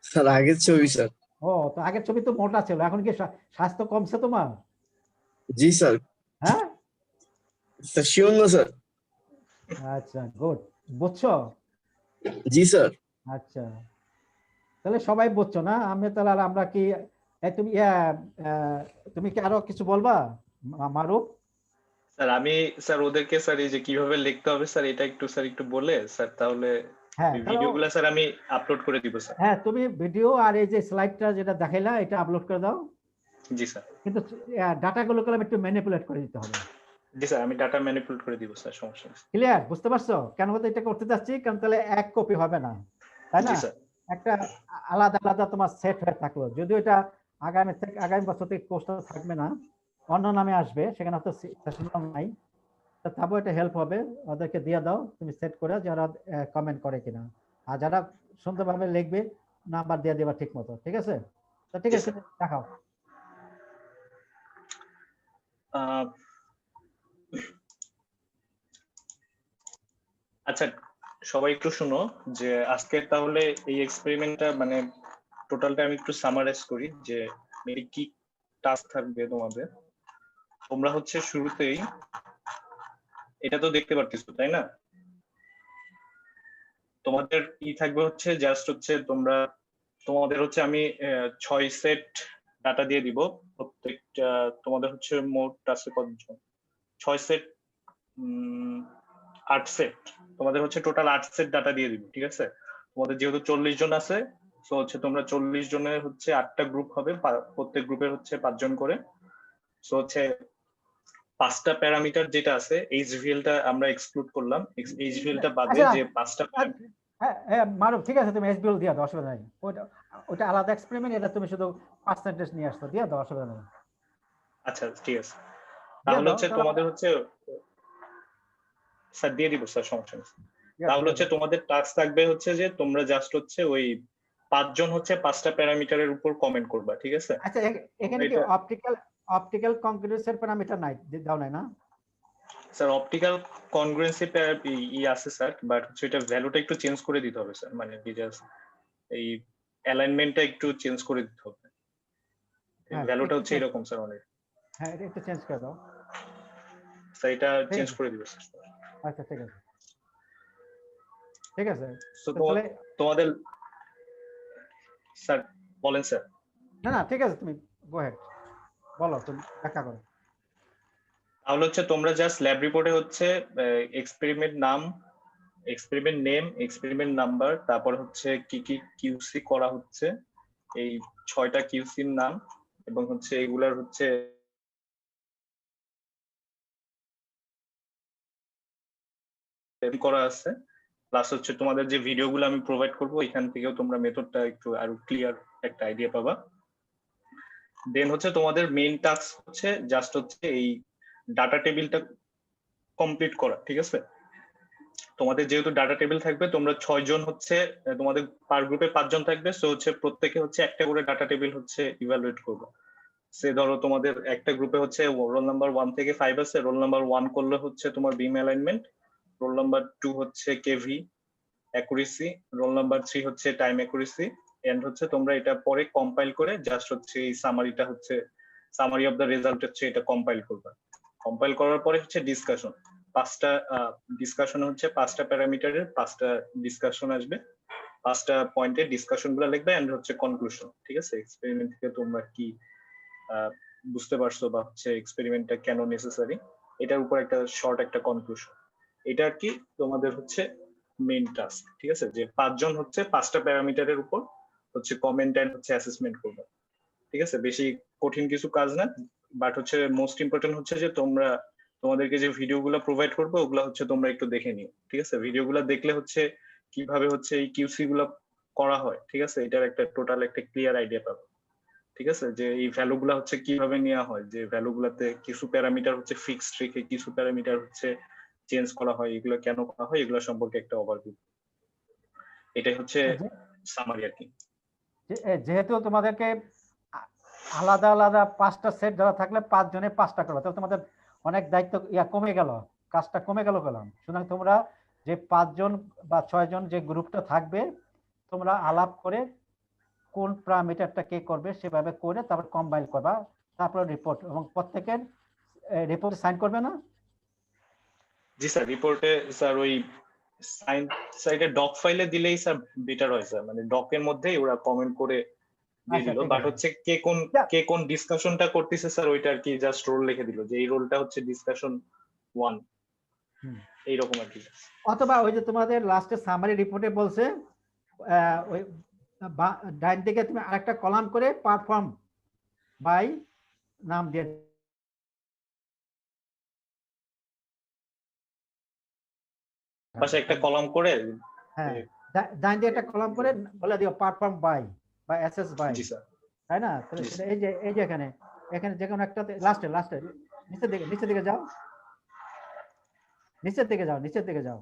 স্যার আগের ছবি স্যার। ও, তো আগের ছবি তো মোটা ছিল, এখন কি স্বাস্থ্য কমছে তোমার? জি স্যার। হ্যাঁ, স্যার শিওর না স্যার? আচ্ছা গুড, বুঝছো? জি স্যার। আচ্ছা, তাহলে সবাই বুঝছো না? আমি তাহলে আর আমরা কি তুমি তুমি কি আরো কিছু বলবা মারুফ? স্যার আমি, স্যার ওদেরকে স্যার এই যে কিভাবে লিখতে হবে স্যার, এটা একটু স্যার একটু বলে স্যার, তাহলে হ্যাঁ, ভিডিওগুলো স্যার আমি আপলোড করে দিব স্যার। হ্যাঁ তুমি ভিডিও আর এই যে স্লাইডটা যেটা দেখাইলা এটা আপলোড করে দাও, জি স্যার। কিন্তু ডাটাগুলোকে একটু ম্যানিপুলেট করে দিতে হবে। জি স্যার, আমি ডাটা ম্যানিপুলেট করে দিব স্যার, সমস্যা নেই। ক্লিয়ার? বুঝতে পারছো কেন এটা করতে যাচ্ছি? কারণ তাহলে এক কপি হবে না, তাই না? জি স্যার। একটা আলাদা আলাদা তোমার সেট হয়ে থাকলো, যদিও এটা আগামী বছর থেকে কোর্সটা থাকবে না, অন্য নামে আসবে, সেখানে হয়তো সেশন নাই। তারপর এটা হেল্প হবে, ওদেরকে দিয়ে দাও তুমি সেট করে, যারা কমেন্ট করে কিনা, আর যারা সুন্দরভাবে লিখবে নাম্বার দিয়ে দেবা ঠিক মতো। ঠিক আছে? তো ঠিক আছে, দেখাও। আহ, আচ্ছা সবাই একটু শুনো যে আজকে তাহলে এই এক্সপেরিমেন্টটা মানে টোটালটা আমি একটু সামারাইজ করি যে মেবি কি টাস্ক থাকবে তোমাদের। তোমরা হচ্ছে শুরুতেই এটা তো দেখতে পারতেছো তাই না? তোমাদের ই থাকবে হচ্ছে জাস্ট হচ্ছে তোমাদের হচ্ছে আমি 6 সেট ডাটা দিয়ে দিব। প্রত্যেকটা তোমাদের হচ্ছে মোট আছে কতজন? 6 সেট 8 সেট, তোমাদের হচ্ছে টোটাল 8 সেট ডাটা দিয়ে দিব, ঠিক আছে? তোমাদের যেহেতু 40 জন আছে, সো হচ্ছে তোমরা 40 জনের হচ্ছে 8টা গ্রুপ হবে, প্রত্যেক গ্রুপের হচ্ছে 5 জন করে। সো হচ্ছে 5টা প্যারামিটার যেটা আছে এইচভিএলটা আমরা এক্সক্লুড করলাম, এইচভিএলটা বাদে আচ্ছা, যে 5টা হ্যাঁ হ্যাঁ মারুফ, ঠিক আছে তুমি এসবিএল দিয়ে দাও, অসুবিধা নেই। ওটা আলাদা এক্সপেরিমেন্ট, এটা তুমি শুধু পার্সেন্টেজ নিয়ে আসছো, দিয়ে দাও, অসুবিধা নেই। আচ্ছা ঠিক আছে, দিয়ে তাহলে দাও, হচ্ছে তাহলে তোমাদের হচ্ছে স্যার দিয়ে দিব স্যার, সমস্যা নেই। দিয়ে তাহলে দাও। হচ্ছে তোমাদের টাস্ক থাকবে হচ্ছে যে তোমরা জাস্ট হচ্ছে ওই 5 জন হচ্ছে 5টা প্যারামিটারের উপর কমেন্ট করবা, ঠিক আছে? আচ্ছা এখানে কি অপটিক্যাল কনগ্রুয়েন্সের প্যারামিটার নাই, দাও নাই না? স্যার অপটিক্যাল কনগ্রুয়েন্সি ই আছে স্যার, বাট হচ্ছে এটা ভ্যালুটা একটু চেঞ্জ করে দিতে হবে স্যার, মানে জাস্ট এই অ্যালাইনমেন্টটা একটু চেঞ্জ করে দিতে হবে। হ্যাঁ ভ্যালুটা একটু হচ্ছে এরকম স্যার অনেক। হ্যাঁ এটা একটু চেঞ্জ করে দাও। স্যার এটা ঠিক চেঞ্জ আছে, করে দিবে স্যার। আচ্ছা ঠিক আছে, ঠিক আছে। তো তাহলে তোমাদের স্যার বলেন স্যার। না না ঠিক আছে, তুমি গো হেড বলো, তুমি ব্যাখ্যা করো। তাহলে হচ্ছে তোমরা জাস্ট ল্যাব রিপোর্টে হচ্ছে এক্সপেরিমেন্ট নাম, এক্সপেরিমেন্ট নেম, এক্সপেরিমেন্ট নাম্বার, তারপর হচ্ছে কি কি কিউসি করা হচ্ছে, এই 6টা কিউসির নাম, এবং হচ্ছে এগুলার হচ্ছে করা আছে। প্লাস হচ্ছে তোমাদের যে ভিডিওগুলো আমি প্রোভাইড করবো এখান থেকেও তোমরা মেথডটা একটু আরো ক্লিয়ার একটা আইডিয়া পাবা। দেন হচ্ছে তোমাদের মেইন টাস্ক হচ্ছে জাস্ট হচ্ছে এই ডাটা টেবিলটা কমপ্লিট করা, ঠিক আছে? তোমাদের যেহেতু ডাটা টেবিল থাকবে, তোমরা 6 জন হচ্ছে তোমাদের পার গ্রুপে 5 জন থাকবে, সো হচ্ছে প্রত্যেকে হচ্ছে একটা করে ডাটা টেবিল হচ্ছে ইভালুয়েট করবে। সে ধরো তোমাদের একটা গ্রুপে হচ্ছে রোল নাম্বার 1 থেকে 5 আছে, রোল নাম্বার 1 করলে হচ্ছে তোমার বিম অ্যালাইনমেন্ট, রোল নাম্বার 2 হচ্ছে কেভি অ্যাকুরেসি, রোল নাম্বার 3 হচ্ছে টাইম অ্যাকুরেসি, এন্ড হচ্ছে তোমরা এটা পরে কম্পাইল করে জাস্ট হচ্ছে এই সামারিটা হচ্ছে সামারি অফ দ্য রেজাল্ট হচ্ছে এটা কম্পাইল করবে। কম্পাইল করার পরে হচ্ছে ডিসকাশন, 5টা ডিসকাশন হচ্ছে 5টা প্যারামিটারের 5টা ডিসকাশন আসবে, 5টা পয়েন্টে ডিসকাশন গুলো লিখবে এন্ড হচ্ছে কনক্লুশন, ঠিক আছে? এক্সপেরিমেন্ট থেকে তোমরা কি বুঝতে পারছো বা হচ্ছে এক্সপেরিমেন্টটা কেন নেসেসারি, এটার উপর একটা শর্ট একটা কনক্লুশন। এটা আর কি তোমাদের হচ্ছে মেইন টাস্ক, ঠিক আছে? যে 5 জন হচ্ছে 5টা প্যারামিটারের উপর হচ্ছে কমেন্ট এন্ড হচ্ছে অ্যাসেসমেন্ট করবে, ঠিক আছে? বেশি কঠিন কিছু কাজ না, বাট হচ্ছে মোস্ট ইম্পর্টেন্ট হচ্ছে যে তোমাদেরকে যে ভিডিওগুলো প্রোভাইড করবে ওগুলো হচ্ছে তোমরা একটু দেখে নিও, ঠিক আছে? ভিডিওগুলো দেখলে হচ্ছে কিভাবে হচ্ছে এই কিউসি গুলো করা হয়, ঠিক আছে? এটার একটা টোটাল একটা ক্লিয়ার আইডিয়া পাবে, ঠিক আছে? যে এই ভ্যালু গুলা হচ্ছে কিভাবে নেওয়া হয়, যে ভ্যালু গুলাতে কিছু প্যারামিটার হচ্ছে ফিক্সড রেখে কিছু প্যারামিটার হচ্ছে চেঞ্জ করা হয়, এগুলো কেন করা হয় এগুলো সম্পর্কে একটা ওভারভিউ। এটাই হচ্ছে সামারি আর কি। যেহেতু তোমাদেরকে আলাদা আলাদা 5টা সেট ধরা থাকলে 5 জনে 5টা করো, তাহলে তোমাদের অনেক দায়িত্ব কমে গেল, কাজটা কমে গেল গেলাম। সুতরাং তোমরা যে 5 জন বা 6 জন যে গ্রুপটা থাকবে, তোমরা আলাপ করে কোন প্যারামিটারটা কে করবে সেভাবে করে তারপর কম্পাইল করবা, তারপর রিপোর্ট, এবং প্রত্যেকের রিপোর্টে সাইন করবে না? জি স্যার, রিপোর্টে স্যার ওই সাইন সাইডে ডক ফাইলে দিলেই স্যার বেটার হয় স্যার, মানে ডকের মধ্যেই ওরা কমেন্ট করে দিয়ে আচ্ছা দিল, ঠিক বাট আছে, হচ্ছে কে কোন ডিসকাশনটা করতেছে স্যার ওইটা আর কি জাস্ট রোল লিখে দিল যে এই রোলটা হচ্ছে ডিসকাশন 1, এইরকম আর কি। অথবা ওই যে তোমাদের লাস্টে সামারি রিপোর্টে বলছে ওই ডাইন দিকে তুমি আরেকটা কলাম করে পারফর্ম বাই নাম দিয়ে পাশে একটা কলাম করে, হ্যাঁ ডাইন দিকে একটা কলাম করে বলে দিও পারফর্ম বাই বা এসএস বাই, জি স্যার, তাই না? তাহলে সেটা এই যে এখানে যে কোনো একটা লাস্টে নিচের দিকে যাও, নিচের দিকে যাও,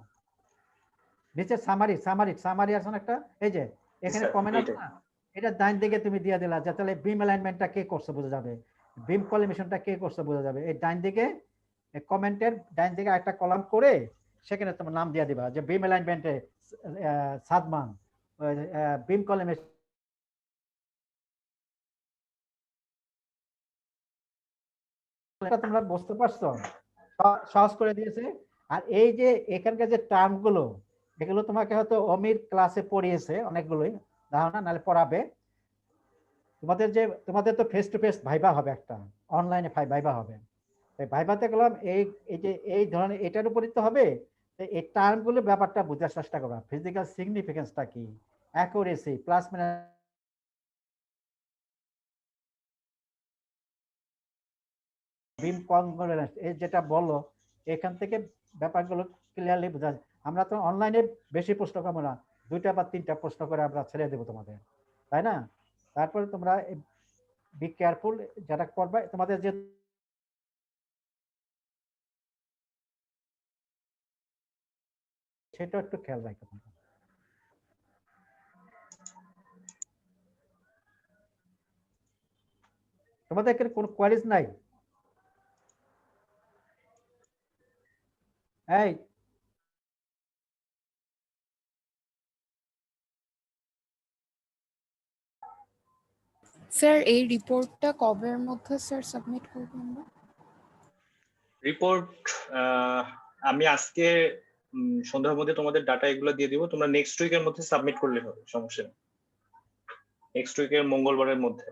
নিচে সামারি আছে না একটা, এই যে এখানে কমেন্ট আছে না, এটা ডাইন দিকে তুমি দিয়ে দিলা, যে তাহলে বিম অ্যালাইনমেন্টটা কে করছে বোঝা যাবে। বিম কলিমেশনটা কে করছে বোঝা যাবে। এই ডান দিকে কমেন্টের ডান দিকে একটা কলাম করে সেখানে তোমার নাম দিয়ে দিবা যে বিম অ্যালাইনমেন্টে সাদমান বিম কলিমেশন তোমরা বুঝতে পারছো, সহজ করে দিয়েছে। আর এই যে এখানকার যে টার্ম গুলো এগুলো তোমাকে হয়তো অমির ক্লাসে পড়িয়েছে অনেকগুলোই ধারণা, নাহলে পড়াবে। তোমাদের তো ফেস টু ফেস ভাইবা হবে, একটা অনলাইনে ভাইবা হবে। ভাইবাতে গেলাম এই যে এই ধরনের এটার উপরই তো হবে। এই টার্ম গুলো ব্যাপারটা বোঝার চেষ্টা করবা, ফিজিক্যাল সিগনিফিকেন্সটা কি, অ্যাকুরেসি, প্লাস মাইনাস, বিম কনভার্জেন্স এই যেটা বলো এখান থেকে ব্যাপারগুলো ক্লিয়ারলি বোঝা যায়। আমরা তো অনলাইনে বেশি প্রশ্ন করবো না, 2টা বা 3টা প্রশ্ন করে আমরা ছেড়ে দেবো তোমাদের, তাই না? তারপরে তোমরা বি কেয়ারফুল যারা করবে, তোমাদের যে সেটা একটু খেয়াল রাখো। তোমাদের এখানে কোনো কোয়ারিজ নাই? এই স্যার এই রিপোর্টটা কবের মধ্যে স্যার সাবমিট করবেন আমরা? রিপোর্ট আমি আজকে সন্ধ্যার মধ্যে তোমাদের ডাটা এগুলো দিয়ে দিব, তোমরা নেক্সট উইকের মধ্যে সাবমিট করলে হবে, সমস্যা নেই। নেক্সট উইকের মঙ্গলবারের মধ্যে।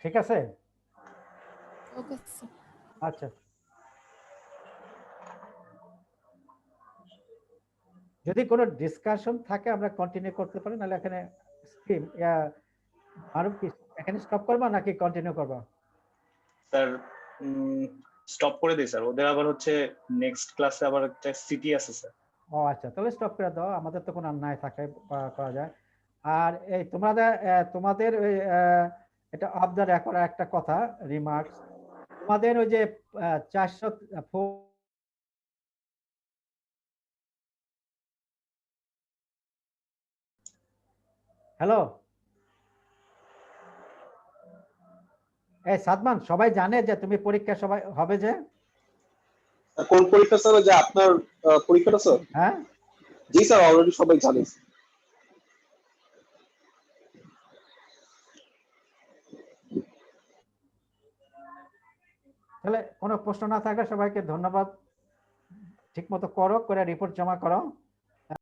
ঠিক আছে, ওকে স্যার। আচ্ছা। যদি কোনো ডিসকাশন থাকে আমরা কন্টিনিউ করতে পারি, নাহলে এখানে স্ক্রিন আরো কি এখানে স্টপ করবা নাকি কন্টিনিউ করবা? স্যার স্টপ করে দিই স্যার, ওদের আবার হচ্ছে নেক্সট ক্লাসে আবার একটা সিটি আছে স্যার। ও আচ্ছা, তাহলে স্টপ করে দাও, আমাদের তো কোনো নাই থাকে করা যায়। আর এই তোমাদের ওই এটা অফ দ্য রেকর্ড একটা কথা রিমার্কস, তোমাদের ওই যে 400 হ্যালো এই সাদমান, সবাই জানে যে তুমি পরীক্ষা সবাই হবে যে? কোন পরীক্ষা স্যার? যে আপনার পরীক্ষাটা স্যার? হ্যাঁ জি স্যার, অলরেডি সবাই জানে। তাহলে কোনো প্রশ্ন না থাকলে সবাইকে ধন্যবাদ, ঠিক মতো করো, করে রিপোর্ট জমা করো।